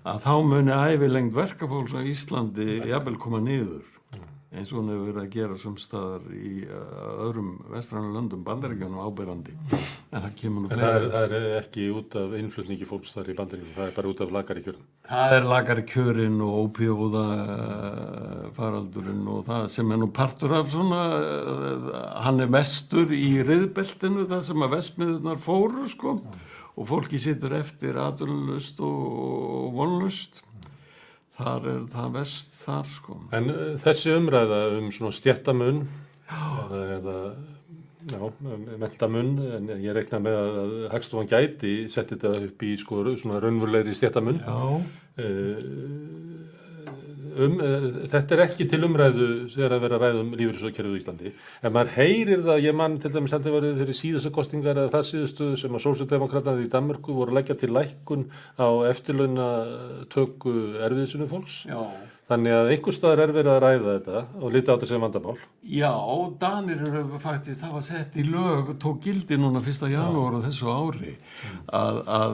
að þá muni ævilengd verkafólks á Íslandi jafnvel koma niður eins og hún hefur verið að gera sumstaðar í öðrum vestrænum löndum Bandaríkjunum áberandi en það kemur nú fleiri. Það er ekki út af innflutningi fólks þar í Bandaríkjunum, það er bara út af lakari kjörin. Það er lakari kjörin og ópíóða faraldurinn og það sem er nú partur af svona, hann er mestur í riðbeltinu þar sem að vestmiðurnar fóru sko og fólki situr eftir atvinnulaust og vonlaust. Þar er það vest þar sko. En þessi umræða svona stéttamun menntamun, en ég reikna með að Hagstofan gæti setti þetta upp í sko svona raunverulegri stéttamun. Þetta ekki til umræðu þegar að vera að ræða lífeyrissjóðakerfið í Íslandi. En maður heyrir það, ég man til dæmis heldur verið fyrir síðustu kosningar eða það síðustu sem að sósíaldemókratarnir í Danmörku voru að leggja til lækkun á eftirlaunatöku erfiðisvinnu fólks. Já. Þannig að einhvers staðar er verið að ræða þetta og lita á þetta sem vandamál. Já, Danir eru faktisk, það var sett í lög, tók gildi núna 1. janúar á þessu ári, að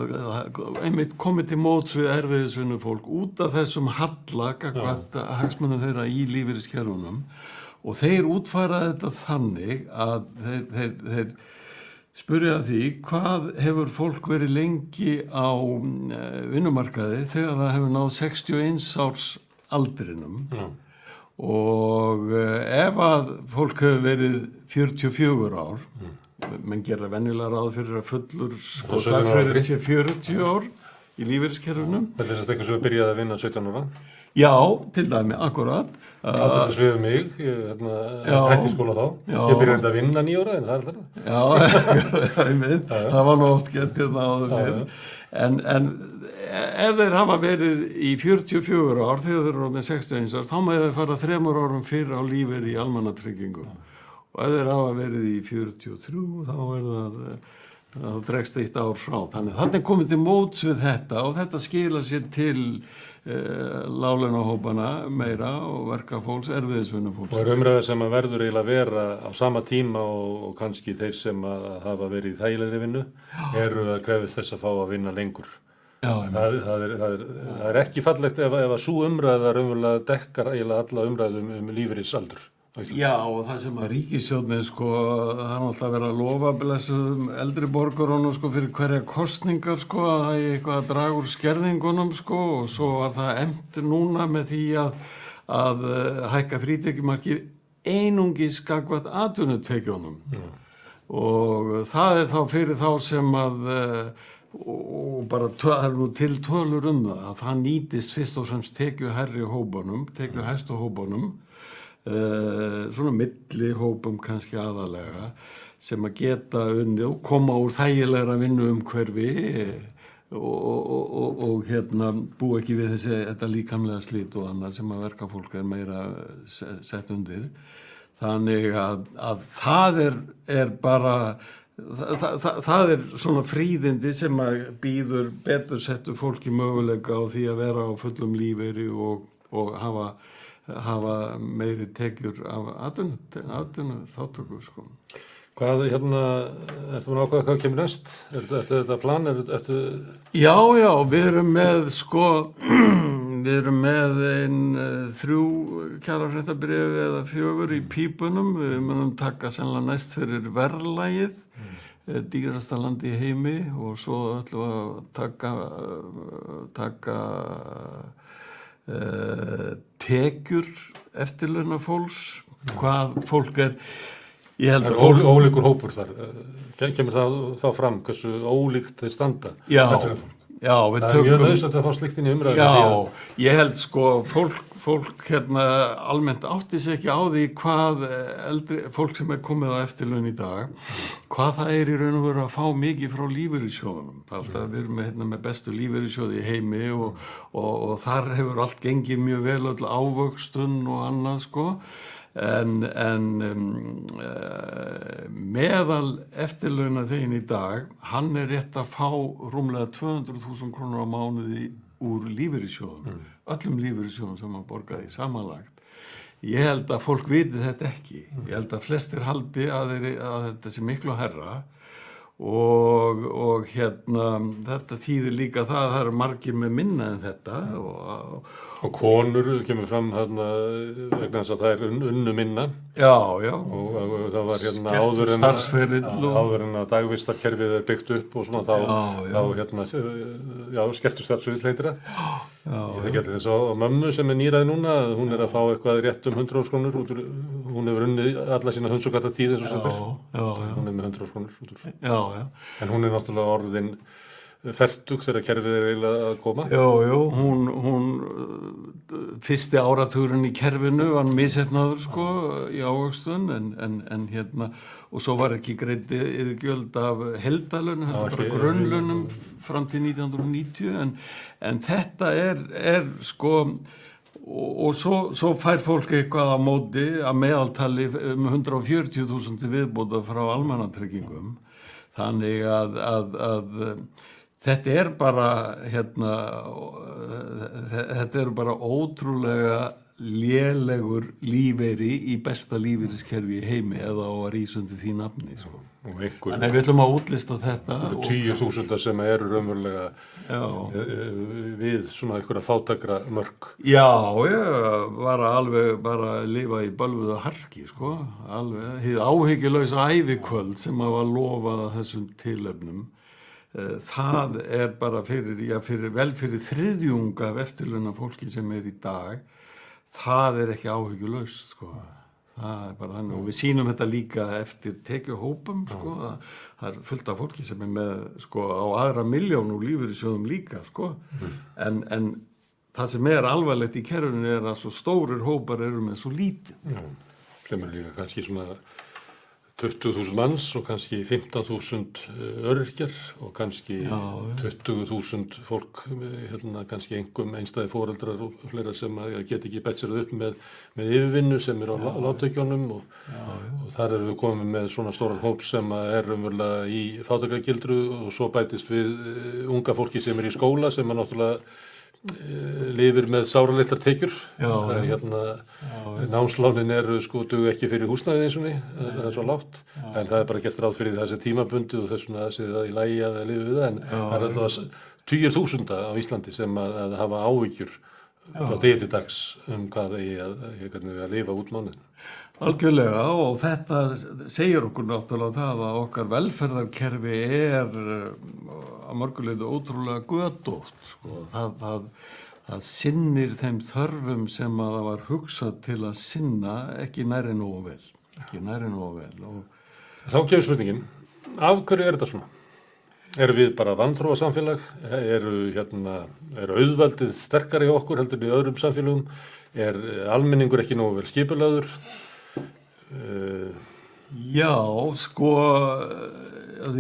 einmitt komið til móts við erfiðisvinnu fólk út af þessum halla gagnvart hagsmunum þeirra í lífeyriskerfunum og þeir útfæra þetta þannig að þeir spurja því hvað hefur fólk verið lengi á vinnumarkaði þegar það hefur náð 61 árs aldrinum og ef að fólk hefur verið 44 ár, menn gera venjulega ráð fyrir að fullur starfsferillinn sé 40 ár í lífeyriskerfunum. Þetta er eitthvað sem við byrjaði að vinna 17 ára? Já, til dæmi, akkurat. Það sviður mig, ég hætti í skóla þá. Ég byrjaði að vinna 9 ára, en það er alltaf það. Það var nú oft gert hérna áður fyrr. En ef þeir hafa verið í 44 ár þegar þeir eru orðin 61 árs, þá maður þeir fara 3 árum fyrr á lífeyri í almannatryggingu. Og ef þeir hafa verið í 43, þá það dregst 1 ár frá. Þannig þarna er komið til móts við þetta og þetta skilar sér til láglaunahópana meira og verkafólks, erfiðisvinnufólks. Og umræða sem að verður eiginlega að vera á sama tíma og kannski þeir sem að hafa verið í þægilegri vinnu eru að krefast þess að fá að vinna lengur. Já, það er ekki fallegt ef að sú umræða raunverulega dekkar eiginlega alla umræðum lífeyrisaldur. Já, og það sem að ríkisstjórnin sko, það er alltaf verið að lofa blessuðum eldri borgurunum sko fyrir hverja kosningar sko, að það er eitthvað að draga úr skerðingunum sko og svo var það efnt núna með því að hækka frítekjumarki einungis gagnvart atvinnutekjunum. Og það er þá fyrir þá sem að og bara það er nú til tölur það nýtist fyrst og fremst tekjuhærri hópunum, tekjuhæstu hópunum svona milli hópum kannski aðalega sem að geta unnið og koma úr þægilegra vinnuumhverfi og búa ekki við þetta líkamlega slit og annað sem að verkafólk er meira sett undir. Þannig að það er bara það er svona fríðindi sem að býður betur settu fólki möguleika á því að vera á fullum lífeyri og hafa meiri tekjur af atvinnuþátttöku sko. Hvað ertu búin að ákveða hvað kemur næst? Er þetta plan? Já, við erum með sko við erum með 3 kjarafréttabréf eða 4 í pípunum. Við munum taka sennilega næst fyrir verðlagið, dýrasta land í heimi og svo ætlum við að taka tekjur eftirlaunafólks, hvað fólk er. Ég held að ólíkur hópur þar. Kemur það þá fram hversu ólíkt þeir standa? Já, við tökum. Það mjög nauðsynlegt að fá slíkt inn í umræðu. Já, ég held sko fólk almennt átti sig ekki á því hvað fólk sem er komið á eftirlaun í dag, hvað það er í raun og veru að fá mikið frá lífeyrissjóðunum. Alltaf við erum með bestu lífeyrissjóði í heimi og þar hefur allt gengið mjög vel, öll ávöxtun og annað sko. En meðal eftirlaunaþeginn í dag, hann er rétt að fá rúmlega 200.000 krónur á mánuði úr lífeyrissjóðum, öllum lífeyrissjóðum sem hann borgaði samanlagt. Ég held að fólk viti þetta ekki. Ég held að flestir haldi að þetta sé miklu hærra og þetta þýðir líka það eru margir með minna en þetta og konur kemur fram vegna þess að það er unnu minna. Já. Og það var áður en að dagvistarkerfið er byggt upp og svona þá skertu starfsferill heitir það. Ég þekki allir þess að mömmu sem er nýræði núna, hún er að fá eitthvað rétt 100.000 krónur út úr, hún hefur unnið alla sína hundsugata tíð eins og settur. Hún er með 100.000 krónur út úr. Já. En hún er náttúrulega orðin fertug þegar kerfið er eiginlega að koma. Hún fyrsti áratugurinn í kerfinu var misheppnaður sko í ávöxtun en hérna og svo var ekki greidd gjöld af heildarlaunum, heldur bara grunnlaunum fram til 1990 en þetta er sko og svo fær fólk eitthvað á móti að meðaltali 140.000 viðbóta frá almannatryggingum þannig að þetta bara þetta bara ótrúlega lélegur lífeyri í besta lífeyriskerfi í heimi eða á að rísa undir því nafni sko. Þannig við ætlum að útlista þetta 10.000 sem eru raunverulega við svona einhverja fátækra mörk. Já, ég var alveg bara að lifa í bölvuðu harki sko, alveg hið áhyggjulausa ævikvöld sem að var lofað að þessum tilefnum það bara fyrir þriðjung af eftirlauna fólki sem í dag það ekki áhyggjulaust sko. Það bara þannig og við sýnum þetta líka eftir tekjuhópum sko. Það fullt af fólki sem með sko, á aðra milljón úr lífeyrissjóðum líka sko. En það sem alvarlegt í kerfinu að svo stórir hópar eru með svo lítið sem líka kannski svona 20.000 manns og kannski 15.000 öryrkjar og kannski 20.000 fólk kannski einstæði foreldrar og fleira sem geta ekki bett sér upp með yfirvinnu sem á lágtekjunum og þar við komið með svona stóran hóp sem raunverulega í fátæktargildru og svo bætist við unga fólki sem í skóla sem náttúrulega lifir með sáralitlar tekjur námslánin sko duga ekki fyrir húsnæði eins og það svo lágt en það bara gert ráð fyrir þessi tímabundið og þess vegna sé það í lagi að lifa við það en það alltaf 10.000 á Íslandi sem að hafa áhyggjur frá degi til dags hvað hvernig við að lifa út mánuðinn. Algjörlega og þetta segir okkur náttúrulega það að okkar velferðarkerfi að mörguleyti ótrúlega götótt sko. Það sinnir þeim þörfum sem að það var hugsað til að sinna ekki nærri nógu vel. Þá kemur spurningin, af hverju þetta svona? Erum við bara vanþróa samfélag? Eru auðvaldið sterkari hjá okkur heldur í öðrum samfélagum? Almenningur ekki nógu vel skipulagður? Já, sko,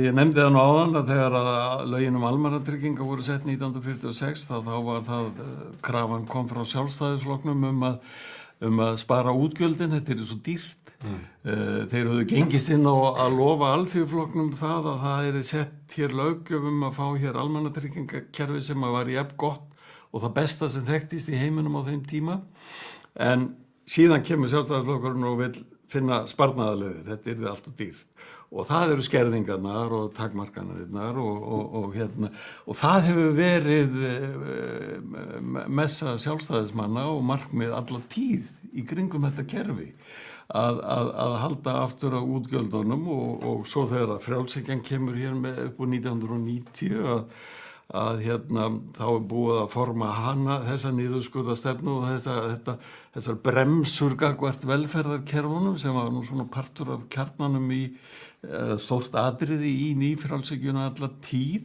ég nefndi það nú áðan að þegar að lögin almannatryggingar voru sett 1946 þá var það krafan kom frá Sjálfstæðisflokknum um að spara útgjöldin, þetta svo dýrt. Þeir höfðu gengist inn á að lofa Alþýðuflokknum það að það sett hér löggjöf að fá hér almannatryggingakerfi sem var jafn gott og það besta sem þekktist í heiminum á þeim tíma. En síðan kemur Sjálfstæðisflokkurinn og vill finna sparnaðarleiðir, þetta yrði allt og dýrt og það eru skerðingarnar og takmarkanirnar og það hefur verið messa sjálfstæðismanna og markmið alla tíð í kringum þetta kerfi að halda aftur á útgjöldunum og svo þegar að frjálshyggjan kemur hér með upp úr 1990 að þá búið að forma þessa niðurskurðarstefnu og þessar bremsur gagnvart velferðarkerfunum sem var nú svona partur af kjarnanum í stórt atriði í nýfrjálshyggjuna alla tíð.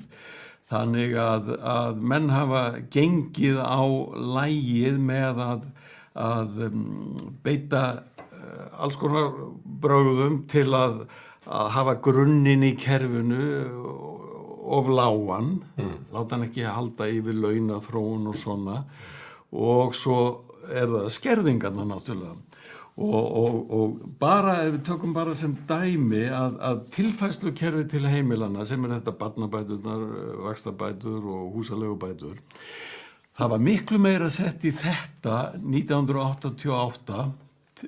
Þannig að menn hafa gengið á lagið með að beita alls konar brögðum til að hafa grunninn í kerfinu of lágan, láta hann ekki halda yfir launaþróun og svona og svo það skerðingarna náttúrulega og bara ef við tökum bara sem dæmi að tilfærslukerfi til heimilana sem þetta barnabæturnar, vaxtabætur og húsaleigubætur það var miklu meira sett í þetta 1988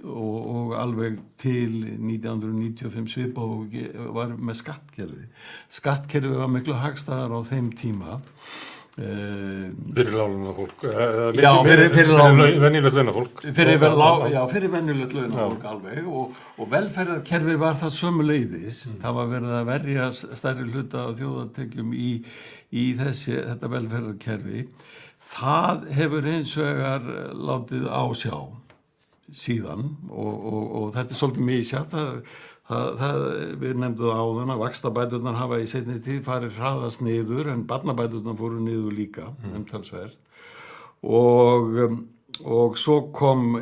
og alveg til 1995 svipað og var með skattkerfi. Skattkerfi var miklu hagstæðar á þeim tíma. Fyrir láglaunafólk. Já, fyrir venjulegt launafólk. Fyrir venjulegt launafólk alveg og velferðarkerfi var það sömuleiðis. Það var verið að verja stærri hluta af þjóðartekjum í þetta velferðarkerfi. Það hefur hins vegar látið á sjá síðan og þetta svolítið misjafnt við nefndum áðan að vaxtabæturnar hafa í seinni tíð farið hraðast niður en barnabæturnar fóru niður líka umtalsvert og og svo kom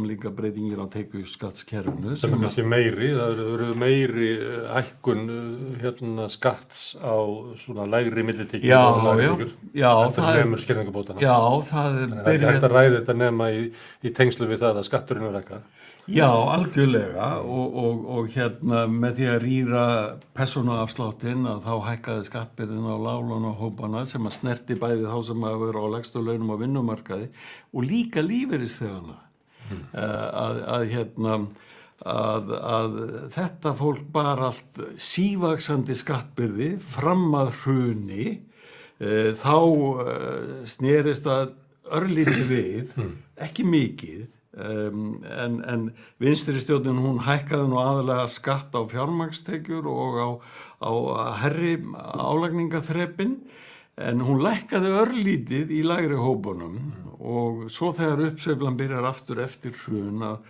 líka breytingin á tekjuskattskerfinu sem er kannski meiri, það eru meiri hækkun skatts á svona lægri millitekjur Já, og lægri já, tekjur. já, Þetta það er- nemur skerðingabótanna. Já, það Þannig að það er ekki hægt að ræða þetta nema í tengslu við það að skatturinn er hækkað. Já, algjörlega og með því að rýra persónuafsláttinn að þá hækkaði skattbyrðin á láglaunahópana sem að snerti bæði þá sem að vera á lægstu launum á vinnumarkaði og líka lífeyrisþegana. Að þetta fólk bar allt sívaxandi skattbyrði fram að hruni, þá snerist það örlítið við, ekki mikið. En vinstri stjórnin hún hækkaði nú aðalega skatt á fjármagnstekjur og á herri álagningaþrepin en hún lækkaði örlítið í lægri hópunum og svo þegar uppsveiflan byrjar aftur eftir hrun að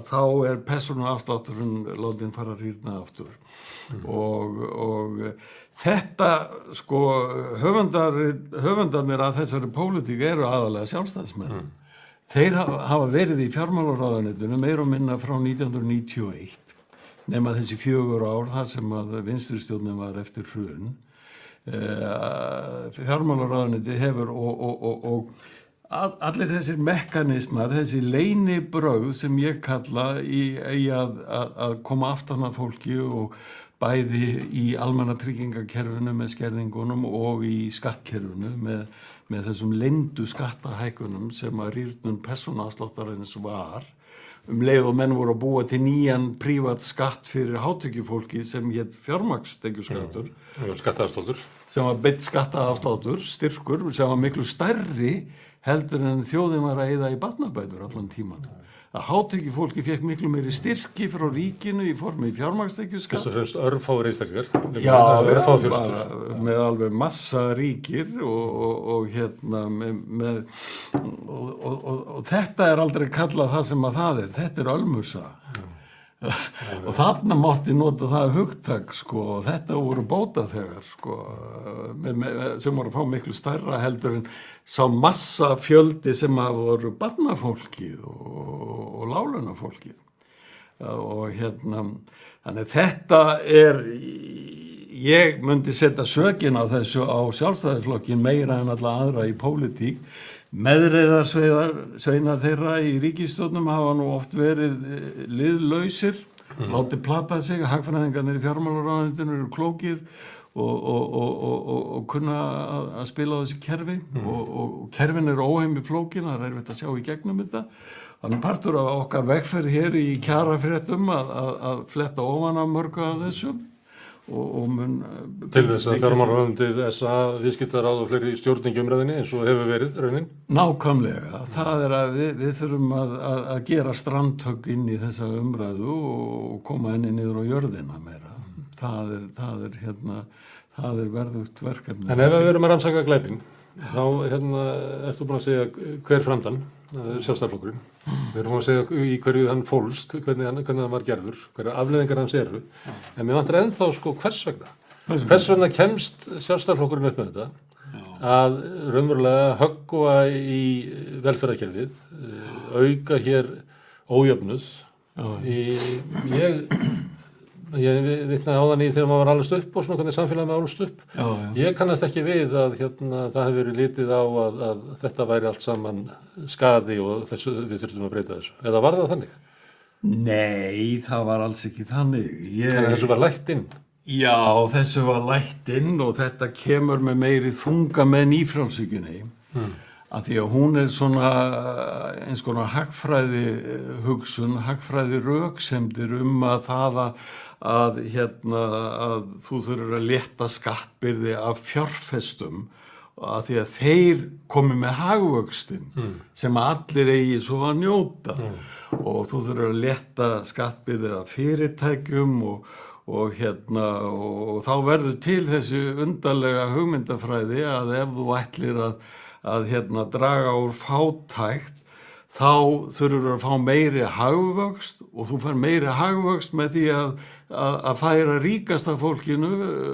þá er persónuafslátturinn látin fara að rýrna aftur og þetta sko höfundarnir að þessari pólitík eru aðalega sjálfstæðismenn. Þeir hafa verið í fjármálaráðuneytinu meira og minna frá 1991 nema þessi 4 ár þar sem að vinstristjórnin var eftir hrun. Fjármálaráðuneyti hefur og allir þessir mekanismar, þessi leynibrögð sem ég kalla í að koma aftan að fólki og bæði í almannatryggingakerfinu með skerðingunum og í skattkerfinu með þessum leyndu skattahækunum sem að rýrnun persónuafsláttarins var leið og menn voru að búa til nýjan prívat skatt fyrir hátekjufólki sem hét fjármagnstekjuskattur Skattaafsláttur sem var beinn skattaafsláttur, styrkur sem var miklu stærri heldur en þjóðin var að eyða í barnabætur allan tíman. Að hátekjufólki fekk miklu meiri styrki frá ríkinu í formi fjármagnstekjuskatt. Fyrst og fremst örfáir einstaklingar. Já, örfáir bara með alveg massa ríkir og þetta er aldrei kallað það sem að það er. Þetta er ölmusa. Og þarna mátti nota það hugtak sko, og þetta voru bótaþegar sko, sem voru að fá miklu stærra heldur en sá massa fjöldi sem að voru barnafólkið og láglaunafólkið og þannig þetta er ég myndi setja sökin á þessu á sjálfstæðisflokkin meira en alla aðra í pólitík. Meðreiðarsveinar þeirra í ríkisstjórnum hafa nú oft verið liðlausir, látið plata sig, hagfræðingarnir í fjármálaráðuneytinu eru klókir og kunna að spila á þessi kerfi og kerfin eru óheimi flókin, það er erfitt að sjá í gegnum þetta. Þannig partur af okkar vegferð hér í kjarafréttum að fletta ofan af mörgu af þessu. Til þess að fjármálaráðuneytið, SA, viðskiptaráð og fleiri stjórningi umræðinni eins og hefur verið raunin? Nákvæmlega. Það er að við þurfum að gera strandhögg inn í þessa umræðu og koma henni niður á jörðina meira. Það er verðugt verkefni. En ef við erum að rannsaka glæpinn, þá ertu búin að segja hver framdann, sjálfstæðisflokkurinn. Við erum að segja í hverju hann fólst, hvernig hann var gerður, hverja afleiðingar hans eru. En mér vantar ennþá sko hvers vegna. Hvers vegna kemst sjálfstæðisflokkurinn upp með þetta að raunverulega höggva í velferðarkerfið, auka hér ójöfnuð. Ég vitnaði á þannig þegar maður var alveg upp og svona hvernig samfélagið maður alveg upp. Ég kannast ekki við að það hefur verið litið á að þetta væri allt saman skaði og við þurftum að breyta þessu. Eða var það þannig? Nei, það var alls ekki þannig. Þannig að þessu var lætt inn? Já, þessu var lætt inn og þetta kemur með meiri þunga með nýfrjálshyggjunni. Að því að hún er svona eins konar hagfræði hugsun, hagfræði röksemdir að það að þú þurfur að létta skattbyrði af fjárfestum að því að þeir komi með hagvöxtinn sem allir eigi svo að njóta og þú þurfur að létta skattbyrði af fyrirtækjum og þá verður til þessi undarlega hugmyndafræði að ef þú ætlir að draga úr fátækt þá þurfur að fá meiri hagvöxt og þú fær meiri hagvöxt með því að færa ríkasta fólkinu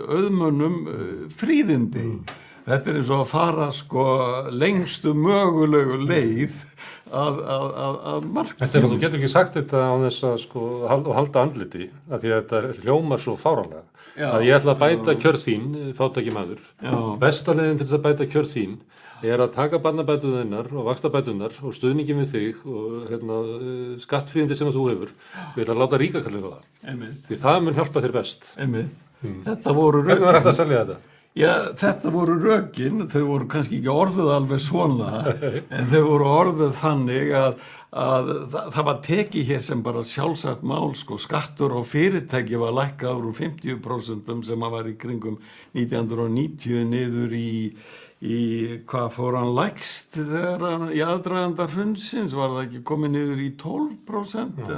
auðmönnum fríðindi Þetta er eins og að fara sko lengstu mögulegu leið að marka. Stefán, þú getur ekki sagt þetta á þess að sko halda andliti, af því að þetta hljómar svo fáránlega. Já. Að ég ætla að bæta kjör þín, fátæki maður. Já. Besta leiðin til þess að bæta kjör þín er að taka barnabæturnar og vaxtabæturnar og stuðningin við þig og skattfríðindi sem þú hefur. Við ætla að láta ríkakallið á það. Einmitt. Því það mun hjálpa þér best. Einmitt. Þetta voru Hvernig var hægt að selja þetta? Já, þetta voru rökin, þau voru kannski ekki orðuð alveg svona, en þau voru orðuð þannig að það var tekið hér sem bara sjálfsagt mál, sko, skattur á fyrirtæki var lækkaður úr 50% sem að var í kringum 1990 niður í hvað fór hann lægst þegar hann í aðdraganda hrunsins, var það ekki komið niður í 12%,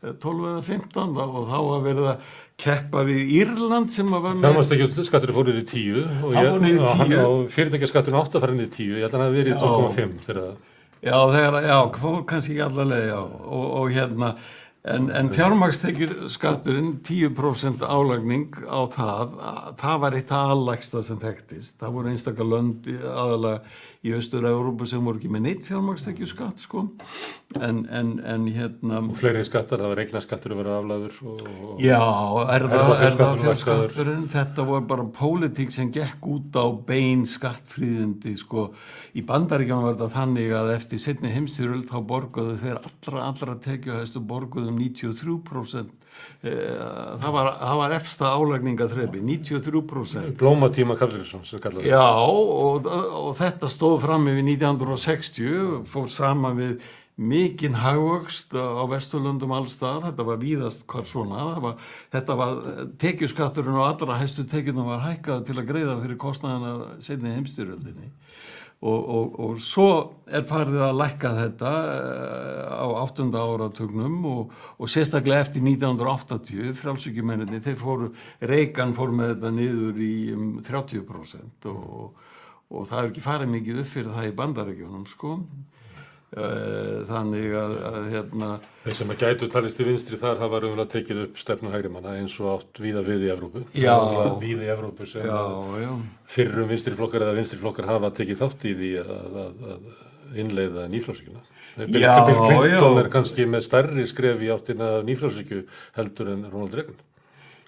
12 eða 15 og þá var verið að keppa við Írland sem að var með... Fjármagnstekjuskatturinn fór niður í 10 og fyrirtækjaskatturinn átti að fara niður í 10, ég held að hann hafi verið í 12,5 þegar Já, fór kannski ekki allavega, já, og hérna, en fjármagnstekjuskatturinn, 10% álagning á það var eitt aðlægsta sem þekktist. Það voru einstaka lönd aðalega í Austur-Evrópu sem voru ekki með neitt fjármagnstekjuskatt, sko, en hérna... Og fleiri skattar, það var eignaskattur að vera aflagður Já, erfðafjárskatturinn, þetta voru bara pólitík sem gekk út á bein skattfríðindi, sko. Í Bandaríkjunum var þetta þannig að eftir seinni heimsstyrjöld þá borguðu þeir allra tekjuhæstu borguðu 93%. Það var efsta álagningaþrepi, 93%. Blómatíma Karlsson sem kallar þetta. Já, og þetta stóð fram yfir 1960, fór saman við mikinn hagvöxt á Vesturlöndum allstaðar, þetta var víðast hvar svona, þetta var tekjuskatturinn og allra hæstu tekjunum var hækkað til að greiða fyrir kostnaðina seinni heimsstyrjöldinni. Og svo farið að lækka þetta á 8. áratugnum og sérstaklega eftir 1980, frjálshyggjumennirnir, Reagan fór með þetta niður í 30% og það er ekki farið mikið upp fyrir það í Bandaríkjunum, sko. Þannig að hérna... Þeir sem að gætu talist í vinstri þar hafa raunverulega tekið upp stefnu hægrimanna eins og átt víða við í Evrópu. Já. Víða í Evrópu sem fyrrum vinstriflokkar eða vinstriflokkar hafa tekið þátt í því að innleiða nýfrjálshyggjuna. Bill Clinton er kannski með stærri skref í áttina nýfrjálshyggju heldur en Ronald Reagan.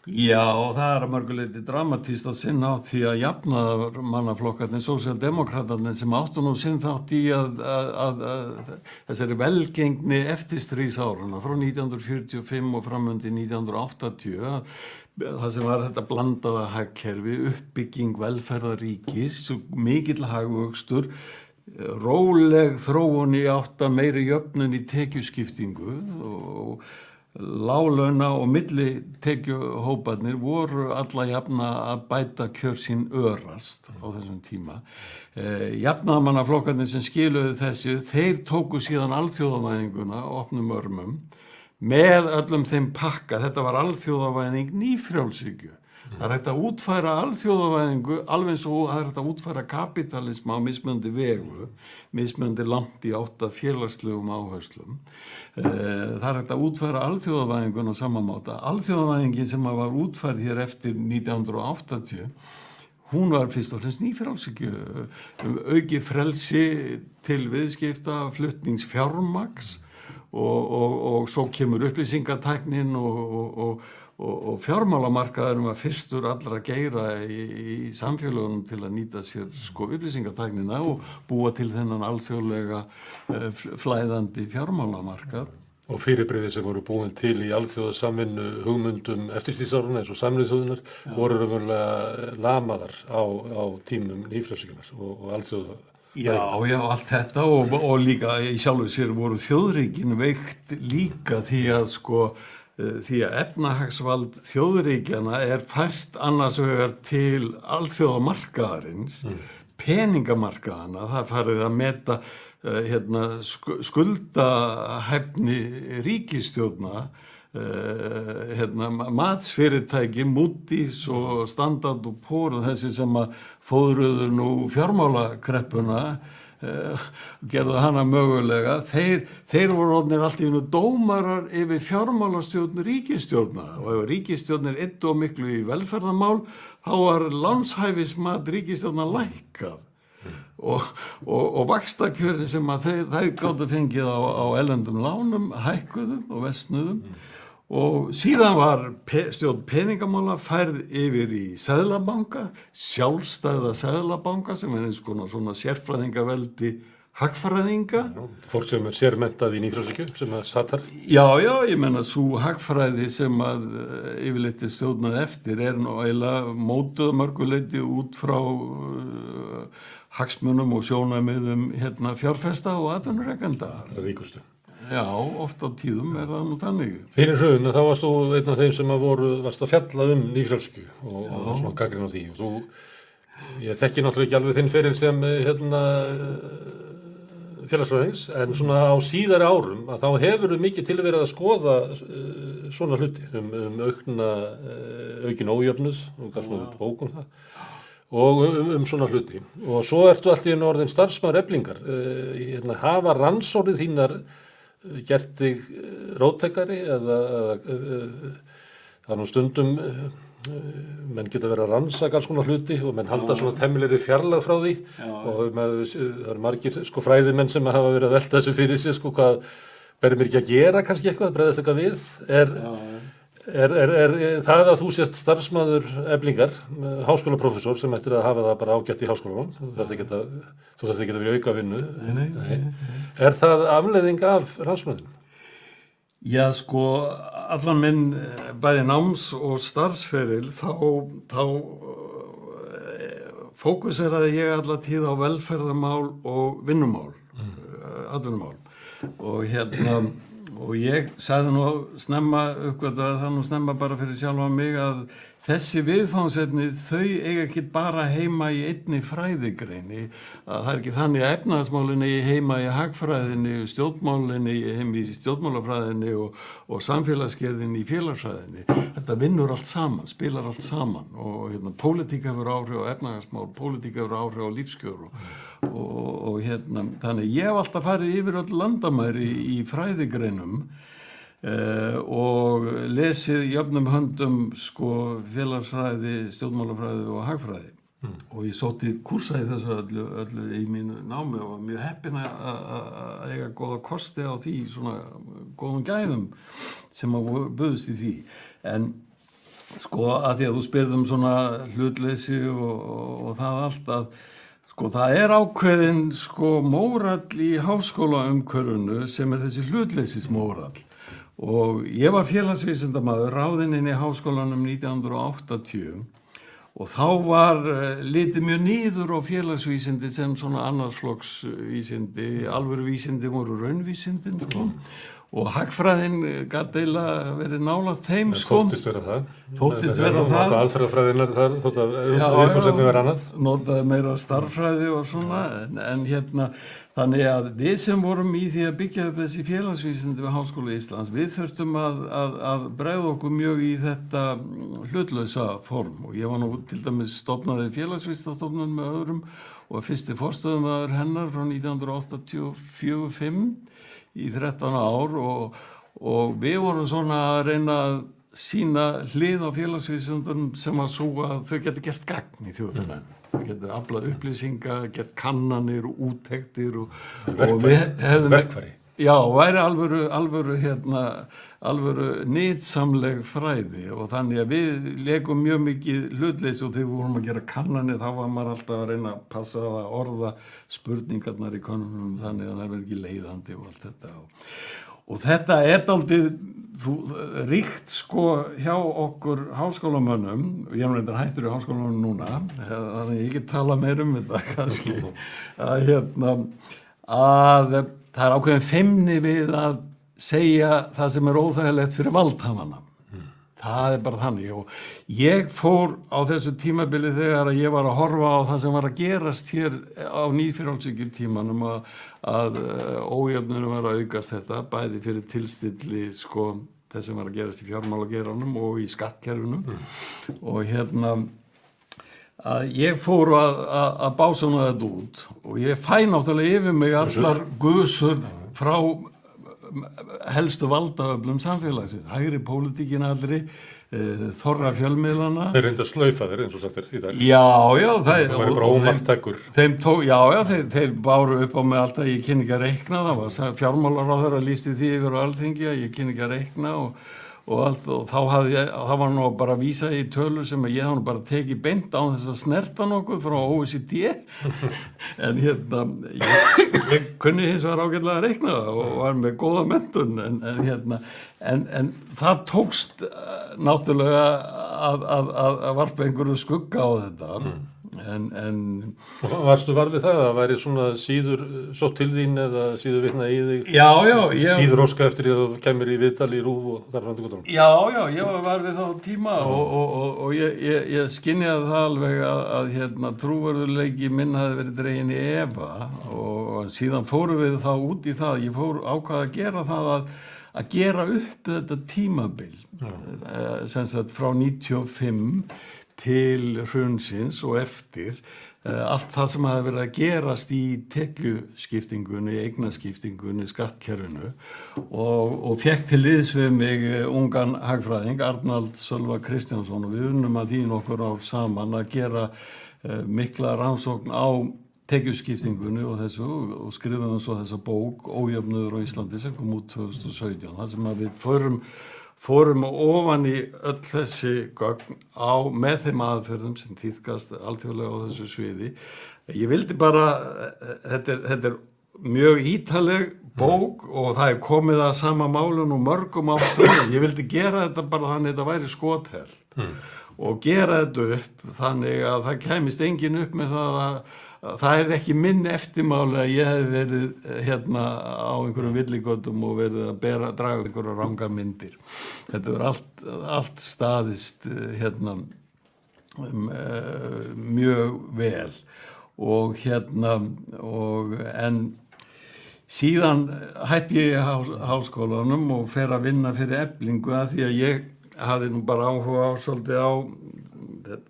Já, og það er að mörguleiti dramatískt að sinna átt því að jafnaðarmannaflokkarnir, sósíaldemókratarnir sem áttu nú sinn þátt í að þessari velgengni eftirstríðsáruna frá 1945 og framundi 1980, það sem var þetta blandaða hagkerfi, uppbygging velferðaríkis, mikill hagvöxtur, róleg þróun í átt að meiri jöfnun í tekjuskiptingu og láglauna og millitekjuhóparnir voru alla jafna að bæta kjör sín örast á þessum tíma. Jafnaðarmannaflokkarnir sem skiluðu þessu, þeir tóku síðan alþjóðavæðinguna opnum örmum með öllum þeim pakka. Þetta var alþjóðavæðing nýfrjálshyggju. Það er hægt að útfæra alþjóðavæðingu alveg eins og það er hægt að útfæra kapitalisma á mismunandi vegu, mismunandi langt í átt að félagslegum áherslum. Það er hægt að útfæra alþjóðavæðingun á sama máta. Alþjóðavæðingin sem var útfærð hér eftir 1980, hún var fyrst og fremst nýfrjálshyggju, auki frelsi til viðskipta, flutnings fjármagns og svo kemur upplýsingatæknin og fjármálamarkaðurinn var fyrstur allra geira í samfélögunum til að nýta sér upplýsingatæknina og búa til þennan alþjóðlega flæðandi fjármálamarkað. Og fyrirbrigði sem voru búin til í alþjóðasamvinnu hugmyndum eftirstríðsáruna eins og Sameinuðu þjóðirnar voru raunverulega lamaðar á tímum nýfrjálshyggjunnar og alþjóða. Já, allt þetta og líka í sjálfu sér voru þjóðríkin veikt líka því að efnahagsvald þjóðríkjana er fært annars vegar til alþjóðamarkaðarins, peningamarkaðana, það farið að meta skuldahæfni ríkisstjórna, matsfyrirtæki, Moody's og Standard & Poor's og þessi sem að fóðruðu nú fjármálakreppuna, gerðu hana mögulega, þeir voru orðnir allt í einu dómarar yfir fjármálastjórn ríkisstjórna og ef ríkisstjórnir eyddu of miklu í velferðarmál, þá var lánshæfismat ríkisstjórna lækkað. Og vaxtakjörin sem að þeir gátu fengið á erlendum lánum hækkuðum og versnuðum og síðan var stjórn peningamála færð yfir í seðlabanka, sjálfstæða seðlabanka sem er eins konar svona sérfræðingaveldi hagfræðinga. Fólk sem er sérmenntað í nýfrjálshyggju sem að satar. Já, ég menna sú hagfræði sem að yfirleitt stjórnað eftir er nú eiginlega mótuð mörguleiti út frá hagsmunum og sjónarmiðum fjárfesta og atvinnurekenda. Ríkustu. Já, oft á tíðum er það nú þannig. Fyrir hrun, þá varst þú einn af þeim sem varst að fjalla nýfrjálshyggju og svona gagnrýni á því. Ég þekki náttúrulega ekki alveg þinn feril sem félagsfræðings, en svona á síðari árum að þá hefur mikið tilverið að skoða svona hluti aukin ójöfnuð og gafst nú út bók það og svona hluti. Og svo ertu allt í einu orðin starfsmaður Eflingar. Hafa rannsóknir þínar gert þig róttækari eða það nú stundum menn geta verið að rannsaka alls konar hluti og menn halda svona temmilegri fjarlægð frá því og það eru margir fræðimenn sem hafa verið að velta þessu fyrir sig hvað berið mér ekki að gera kannski eitthvað, bregðast eitthvað við er það að þú sért starfsmaður Eflingar, háskólaprófessor sem ættir að hafa það bara ágætt í háskólanum, þú þarft ekki að vera í aukavinnu. Nei. Er það afleiðing af rannsóknum? Já, allan minn bæði náms- og starfsferil þá fókuseraði ég alla tíð á velferðarmál og vinnumál, atvinnumál og ég sagði nú snemma uppgötvaði það nú snemma bara fyrir sjálfa mig að þessi viðfangsefni þau eiga ekki bara heima í einni fræðigreini, að það er ekki þannig að efnahagsmálin eigi heima í hagfræðinni, stjórnmálin eigi heima í stjórnmálafræðinni og samfélagsgerðinni í félagsfræðinni. Þetta vinnur allt saman, spilar allt saman og pólitík hefur áhrif á efnahagsmál, pólitík hefur áhrif á lífskjör og þannig ég hef alltaf farið yfir öll landamæri í fræðigreinum og lesið jöfnum höndum félagsfræði, stjórnmálafræði og hagfræði og ég sótti kúrsa í þessu öllu í mínu námi og var mjög heppinn að eiga góða kosti á því svona góðum gæðum sem að buðust í því en að því að þú spyrð svona hlutleysi og það allt að það er ákveðin mórall í háskólaumhverfinu sem er þessi hlutleysismórall og ég var félagsvísindamaður ráðinn inn í háskólanum 1980 og þá var litið mjög niður á félagsvísindi sem svona annarsflokks vísindi, alvöruvísindi voru raunvísindin og hagfræðin gat eiginlega verið nálægt þeim Þóttist vera það. Það aðferðafræðin þar, þótt að viðfangsefni vera annað. Notaði meira starffræði og svona en þannig að við sem vorum í því að byggja upp þessi félagsvísindi við Háskóla Íslands, við þurftum að bregða okkur mjög í þetta hlutlausa form og ég var nú til dæmis stofnaði félagsvísindastofnun með öðrum og fyrsti forstöðumaður hennar frá 1984-5 í 13 ár og við vorum svona að reyna að sína hlið á félagsvísindunum sem að svo að þau getur gert gagn í þjóðfélaginu. Þau getur aflað upplýsinga, gert kannanir og úttektir og við hefðum verkfæri. Já, væri alvöru nytsamleg fræði og þannig að við leikum mjög mikið hlutleysi og þegar við vorum að gera kannanir þá var maður alltaf að reyna að passa að orða spurningarnar í kannunum þannig að það verður ekki leiðandi og allt þetta og þetta er dálítið ríkt hjá okkur háskólamönnum og ég er reyndar hættur í háskólamönnum núna þannig að ég get tala meir þetta kannski að það er ákveðin feimni við að segja það sem er óþægilegt fyrir valdhafana. Það er bara þannig og ég fór á þessu tímabili þegar að ég var að horfa á það sem var að gerast hér á nýfrjálshyggjutímanum að ójöfnunum var að aukast þetta bæði fyrir tilstilli þess sem var að gerast í fjármálageiranum og í skattkerfinum og að ég fór að básuna þetta út og ég fæ náttúrulega yfir mig allar gusur frá helstu valdaöflum samfélagsins, hægri pólitíkin allri, þorra fjölmiðlana. Þeir reynda að slaufa þeir eins og sagt í dag. Já, Það væri bara ómarktækur. Þeir báru upp á mig alltaf, ég kynni ekki að reikna, það var fjármálaráðherra lýsti því yfir á Alþingi að ég kynni ekki að reikna og allt, og þá var nú bara að vísa í tölur sem ég hafði bara tekið beint á þess að snerta nokkuð frá OECD en ég kunni hins vegar ágætlega að reikna og var með góða menntun en það tókst náttúrulega að varpa einhverju skugga á þetta Og varstu var við það að það væri svona síður sótt til þín eða síður vitna í þig? Síður óska eftir því að þú kemur í viðtal í RÚV og þar fram til gotunum? Já, ég var við þá tíma og ég skynjaði það alveg að trúverðurleiki minn hafi verið dregin í efa og síðan fórum við þá út í það, ég fór ákvað að gera það að gera upp þetta tímabil, sem sagt frá 95 til hrunsins og eftir allt það sem hafi verið að gerast í tekjuskiptingunni, eignaskiptingunni, skattkerfinu og fekk til liðs við mig ungan hagfræðing, Arnald Sölva Kristjánsson og við unnum að því nokkur ár saman að gera mikla rannsókn á tekjuskiptingunni og þessu og skrifum svo þessa bók Ójöfnuður á Íslandi sem kom út 2017, þar sem að við fórum ofan í öll þessi gögn með þeim aðferðum sem tíðkast alþjóðlega á þessu sviði. Ég vildi bara, þetta er mjög ítaleg bók og það er komið að sama málun og mörgum áttum. Ég vildi gera þetta bara þannig að þetta væri skothelt og gera þetta upp þannig að það kæmist enginn upp með það er ekki minn eftirmáli að ég hef verið á einhverjum villigötum og verið að draga einhverja ranga myndir. Þetta er allt staðist mjög vel og en síðan hætti ég háskólanum og fer að vinna fyrir Eflingu að því að ég hafði nú bara áhuga á svolítið á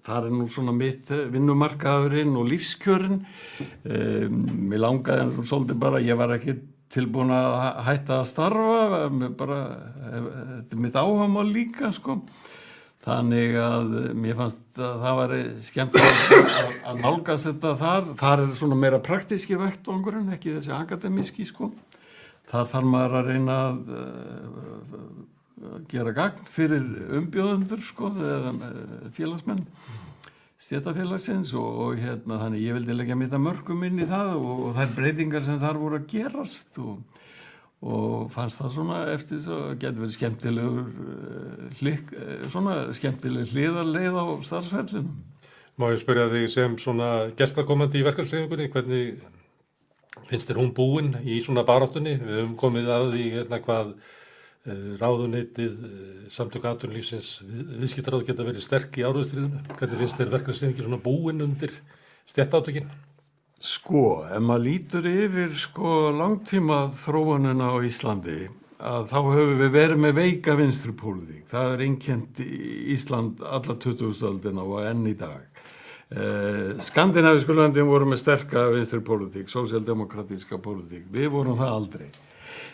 það er nú svona mitt vinnumarkaðurinn og lífskjörin. Mér langaði nú svolítið bara, ég var ekki tilbúin að hætta að starfa, þetta er mitt áhugamál líka, sko. Þannig að mér fannst að það væri skemmtilegt að nálgast þetta þar er svona meira praktíski vettvangurinn, ekki þessi akademíski, sko. Það þarf maður að reyna að gera gagn fyrir umbjóðendur sko, eða félagsmenn stéttarfélagsins og þannig ég vildi leggja mitt að mörkum inn í það og þær breytingar sem þar voru að gerast og fannst það svona eftir þess að geti verið skemmtileg hliðarleið á starfsferlinum. Má ég spyrja þig sem svona gestakomandi í verkalýðshreyfingunni, hvernig finnst þér hún búin í svona baráttunni? Við höfum komið að því hvað ráðuneytið, samtök atvinnulífsins, viðskiptaráð geta verið sterk í áhrifstríðinu. Hvernig finnst þér verkalýðshreyfingin svona búin undir stéttaátökin? Sko, ef maður lítur yfir langtíma þróunina á Íslandi, að þá höfum við verið með veika vinstripólitík. Það er einkennt Ísland alla 20. öldina og enn í dag. Skandinavísku löndin voru með sterka vinstripólitík, sósíaldemókratíska pólitík. Við vorum það aldrei.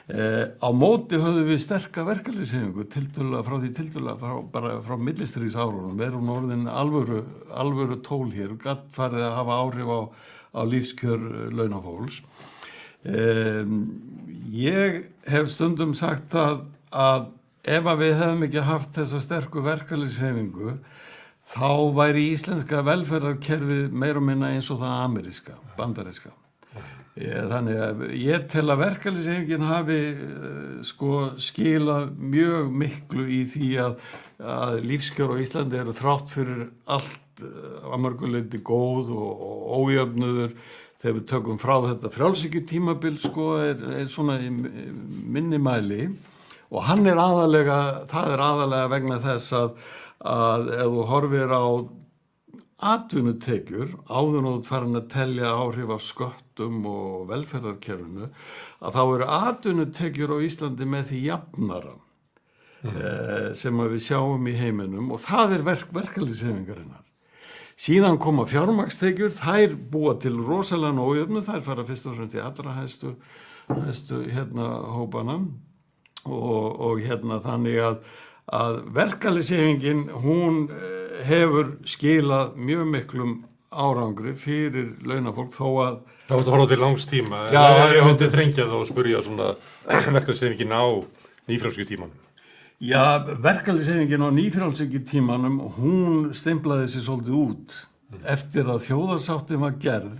Á móti höfðum við sterka verkalýðshreyfingu frá millistríðsárunum. Við erum orðin alvöru tól hér og gat farið að hafa áhrif á lífskjör launafólks. Ég hef stundum sagt að ef að við hefðum ekki haft þessa sterku verkalýðshreyfingu þá væri íslenska velferðarkerfið meira og minna eins og það ameríska, bandaríska. Þannig að ég tel að verkalýðshreyfingin hafi skilað mjög miklu í því að lífskjör á Íslandi eru þrátt fyrir allt að mörgu leyti góð og ójöfnuður. Þegar við tökum frá þetta frjálshyggjutímabil er svona í minni mæli og það er aðalega vegna þess að ef þú horfir á atvinnutekjur áður en þú farin að telja áhrif af sköttum og velferðarkerfinu að þá eru atvinnutekjur á Íslandi með því jafnara sem að við sjáum í heiminum og það er verkalýðshreyfingarinnar. Síðan koma fjármagnstekjur, þær búa til rosalega ójöfnu, þær fara fyrst og fremst í allra hæstu hópana og þannig að verkalýðshreyfingin, hún hefur skilað mjög miklum árangri fyrir launafólk þó að Það var að horfa til langs tíma. Já, ég myndi þrengja það og spyrja svona verkalýðshreyfingin á nýfrjálshyggjutímanum. Já, verkalýðshreyfingin á nýfrjálshyggjutímanum, hún stimplaði sig svolítið út eftir að þjóðarsáttin var gerð.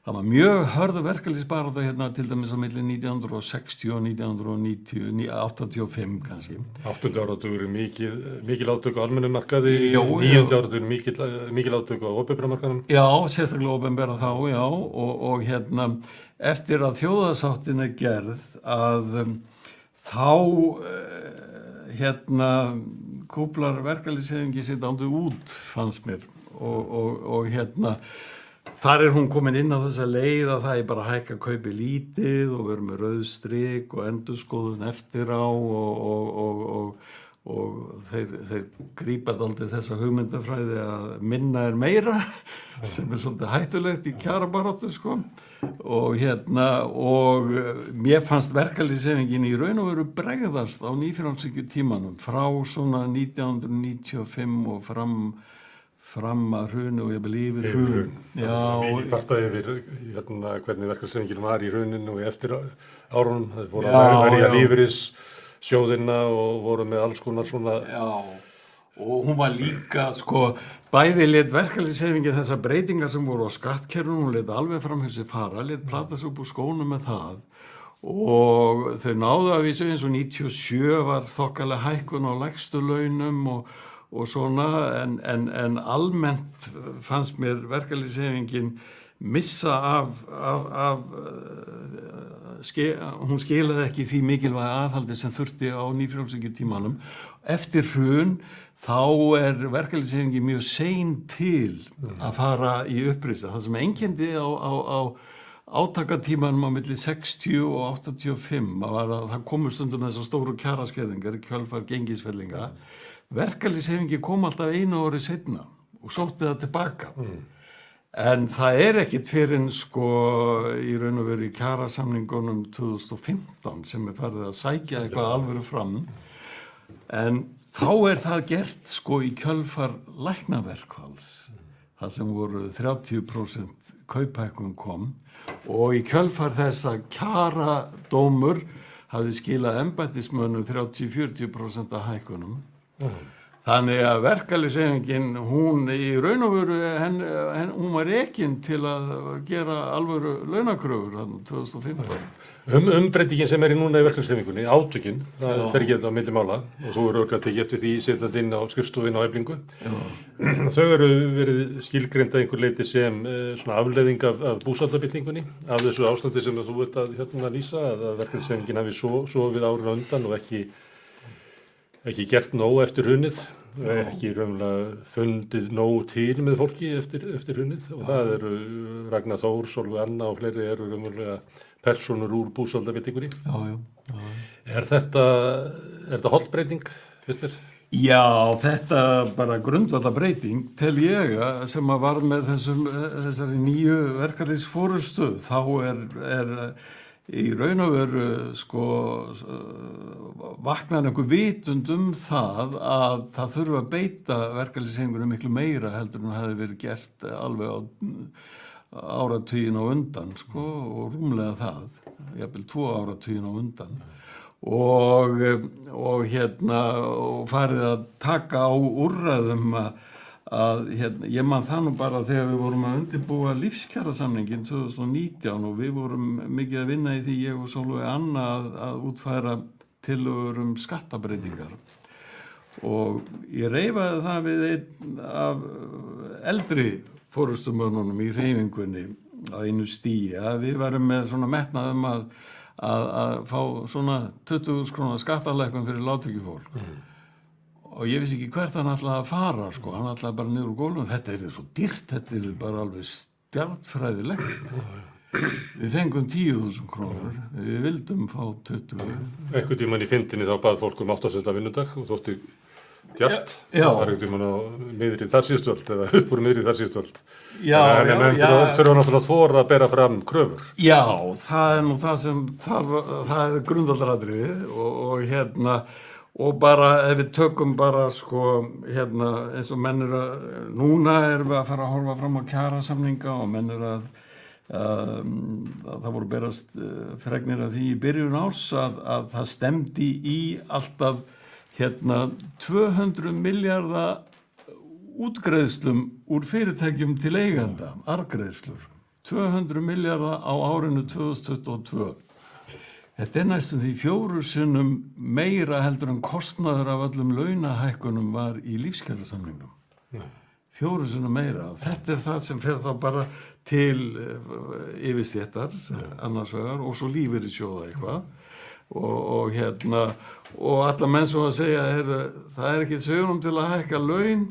Það var mjög hörðu verkalýðsbarátta hérna til dæmis á milli 1960 og 1990, 85 kannski. 8. áratugur mikil átök á almennum markaði, 9. áratugur mikil átök á opinbera markaðnum. Já, sérstaklega opinbera þá, já, og eftir að þjóðarsáttin gerð að þá kúplar verkalýðshreyfingi sitt aldrei út, fannst mér, og þar hún komin inn á þessa leið að það bara hækka kaupi lítið og vera með rauðstrik og endurskoðun eftir á og þeir grípa dálítið þessa hugmyndafræði að minna meira sem svolítið hættulegt í kjarabaráttu sko og mér fannst verkalýðshreyfingin í raun og veru bregðast á nýfrjálshyggjutímanum frá svona 1995 og fram að hruni og ég bel yfir hrun. Já. Mikið kvartaði yfir hvernig verkalýðshreyfingin var í hruninu og eftir árunum. Það fóru að verja lífeyrissjóðina og voru með alls konar svona. Já, og hún var líka, sko, bæði lét verkalýðshreyfingin þessar breytingar sem voru á skattkerfinu, hún lét alveg fram hér sér fara, lét plata sig upp úr skónum með það. Og þau náðu að vísu eins og 97 var þokkalega hækkun á lægstu launum og svona, en almennt fannst mér verkalýðshreyfingin missa hún skilaði ekki því mikilvæga aðhaldi sem þurfti á nýfrjálshyggjutímanum. Eftir hrun þá verkalýðshreyfingin mjög sein til að fara í uppreisn. Það sem einkenndi á átakatímanum á milli 60 og 85 var að það komu stundum þessar stóru kjaraskerðingar í kjölfar gengisfellinga. Verkalýðshreyfingin kom alltaf einu ári seinna og sótti það tilbaka. En það ekkert fyrir en sko í raun og veru í kjarasamningunum 2015 sem farið að sækja eitthvað alvöru fram. En þá það gert sko í kjölfar læknaverkfalls. Það sem voru 30% kauphækkun kom og í kjölfar þess að kjaradómur hafði skilað embættismönnum 30-40% af hækkunum. Þannig að verkalýðshreyfingin, hún í raun og veru, hún var rekin til að gera alvöru launakröfur 2015. Breytingin sem í núna í verkalýðshreyfingunni, átökin, það fer ekki á milli mála og þú örugglega tekið eftir því setjandi inn á skrifstofuna á Eflingu. Þau verið skilgreind að einhver leyti sem svona afleiðing af búsáhaldabyltingunni, af þessu ástandi sem þú ert að lýsa, að verkalýðshreyfingin hafi sofið árið á undan og ekki gert nóg eftir hrunið, ekki raunverulega fundið nóg til með fólki eftir hrunið og það eru Ragnar Þór, Sólveig Anna og fleiri eru raunverulega persónur úr búsáhaldabyltingunni. Já. Er þetta holdbreyting, finnst þér? Já, þetta bara grundvallarbreyting tel ég sem að var með þessari nýju verkalýðsforystu. Þá í raun og veru sko vaknar einhver vitund það að það þurfa að beita verkalýðshreyfingunni miklu meira heldur en hefði verið gert alveg á áratuginn á undan sko og rúmlega það, jafnvel 2 áratuginn á undan og farið að taka á úrræðum ég man það nú bara þegar við vorum að undirbúa lífskjarasamningin 2019 og við vorum mikið að vinna í því ég og Sólveig Anna að útfæra tillögur skattabreytingar og ég reifaði það við einn af eldri forystumönnunum í hreyfingunni á einu stigi að við varum með svona metnað að fá svona 20.000 króna skattalækkun fyrir lágtekjufólk. Og ég vissi ekki hvert hann ætlaði að fara, sko. Hann ætlaði bara niður úr gólfinu. Þetta svo dýrt, þetta bara alveg stjarnfræðilegt. Við fengum 10.000 krónur, við vildum fá 20. Einhvern tímann í fyndinni þá bað fólk 8 stunda vinnudag og þótti djart. Já. Það var einhvern tímann á miðri þar síðustöld eða upp úr miðri þar síðustöld. Já, en menn þurfa náttúrulega að þora að bera fram kröfur. Já, það er nú það sem það er grundvallaratriðið og hérna og bara ef við tökum bara sko hérna eins og menn núna erum við að fara að horfa fram á kjarasamninga og menn að það voru berast fregnir af því í byrjun árs að það stemdi í alltaf hérna 200 milljarða útgreiðslum úr fyrirtækjum til eigenda, arðgreiðslur. 200 milljarða á árinu 2022. Þetta næstum því 4 sinnum meira heldur en kostnaður af öllum launahækkunum var í lífskjarasamningnum. 4 sinnum meira. Þetta það sem fer þá bara til yfirstéttar, annars vegar, og svo lífeyrissjóða eitthvað. Og hérna, og alla menn svo að segja, það er ekki sögum til að hækka laun,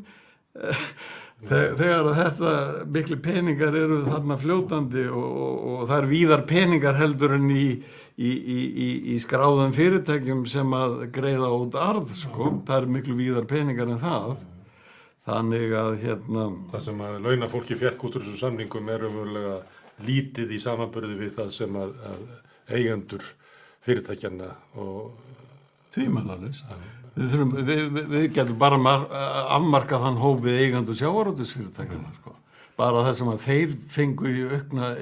þegar þetta miklu peningar eru þarna fljótandi og það er víðar peningar heldur en í skráðum fyrirtækjum sem að greiða út arð, sko. Það er miklu víðar peningar en það. Þannig að hérna... Það sem að launafólki fékk út úr þessum samningum er umverulega lítið í samanburði við það sem að eigendur fyrirtækjanna og... Tvímælalaust. Við getum bara afmarkað þann hóp við eigendur sjávarútvegsfyrirtækjanna, sko. Bara það sem að þeir fengu í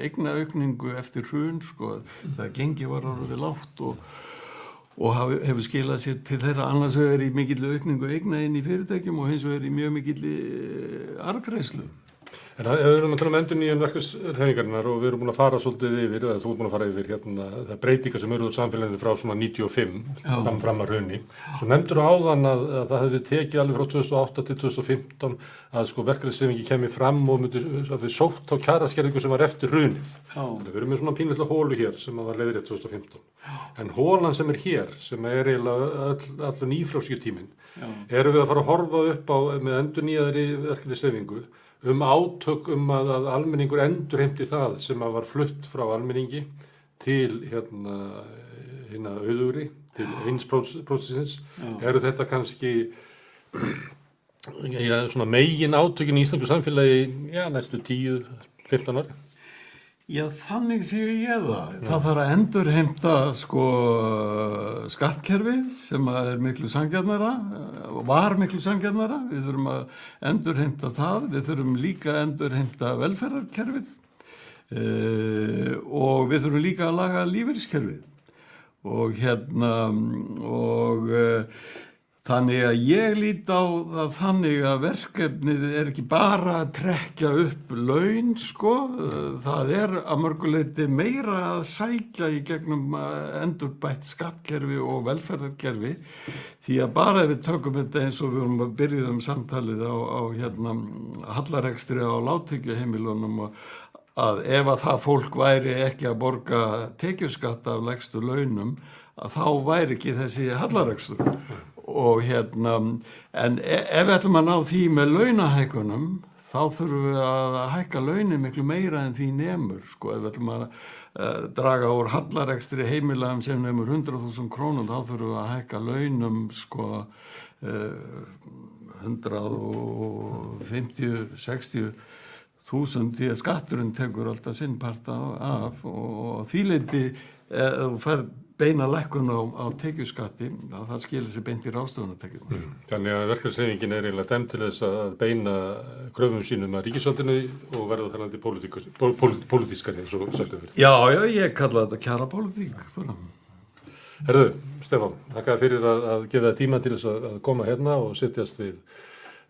eignaaukningu eftir hrun, sko. Það gengi var orðið lágt og hefur skilað sér til þeirra annars vegar í mikilli aukningu eigna inn í fyrirtækjum og hins vegar í mjög mikilli arðgreiðslu. En við erum að tala endurnýjun verkalýðshreyfingarinnar og við erum búin að fara svolítið yfir, eða þú ert búin að fara yfir hérna, það breytingar sem eru úr samfélaginu frá svona 95 fram að hruni. Svo nefndur áðan að það hefði tekið alveg frá 2008 til 2015 að sko verkalýðshreyfingi kemur fram og myndi sótt á kjaraskerðingu sem var eftir hrunið. Við erum með svona pínlitla hólu hér sem var leiðrétt 2015. En hólan sem er hér, sem er eiginlega allur nýfrjálsíutíminn, erum við að fara að horfa upp á með endurnýjaðri verkalýðshreyfingu átök að almenningur endurheimti það sem að var flutt frá almenningi til hérna auðugri, til eins prósessins. Eru þetta kannski svona megin átökin í íslensku samfélagi næstu 10-15 ári? Já, þannig sé ég það. Það þarf að endurheimta sko skattkerfið sem er miklu sanngjarnara, var miklu sanngjarnara. Við þurfum að endurheimta það. Við þurfum líka að endurheimta velferðarkerfið og við þurfum líka að laga lífeyriskerfið. Þannig að ég lít á það þannig að verkefnið er ekki bara að trekkja upp laun, sko. Það er að mörguleyti meira að sækja í gegnum endurbætt skattkerfi og velferðarkerfi. Því að bara ef við tökum þetta eins og við vorum að byrja samtalið á hallarekstri á lágtekjuheimilunum að ef að það fólk væri ekki að borga tekjuskatt af lægstu launum, að þá væri ekki þessi hallarekstur. En ef við ætlum að ná því með launahækkunum, þá þurfum við að hækka launin miklu meira en því nemur, sko. Ef við ætlum að draga úr hallarekstri heimilaðum sem nemur 100.000 krónum, þá þurfum við að hækka launum, sko, 150-60.000 því að skatturinn tekur alltaf sinn part af og því leyti þú fær beina lækkun á tekjuskatti, það skilir sér beint í ráðstöfunartekjum. Þannig að verkalýðshreyfingin er eiginlega dæmd til þess að beina kröfum sínum að ríkisvaldinu og verða þarlandi pólitískari, eins og sagt hefur. Já, ég kalla þetta kjarapólitík. Herðu, Stefán, þakka fyrir að gefa það tíma til þess að koma hérna og setjast við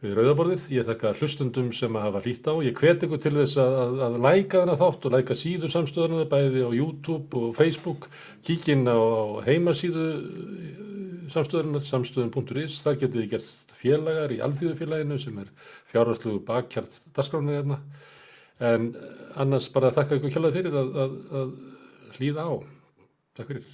rauðaborðið. Ég þakka hlustundum sem að hafa hlýtt á. Ég hvet ykkur til þess að læka þennan þátt og læka síður samstöðunar, bæði á YouTube og Facebook. Kíkinn á heimasíðu samstöðunar, samstöðun.is. Þar getið þið gert félagar í Alþýðufélaginu sem er fjárhagslegu bakhjarl dagskrárinnar hérna. En annars bara þakka ykkur kærlega fyrir að hlýða á. Takk fyrir.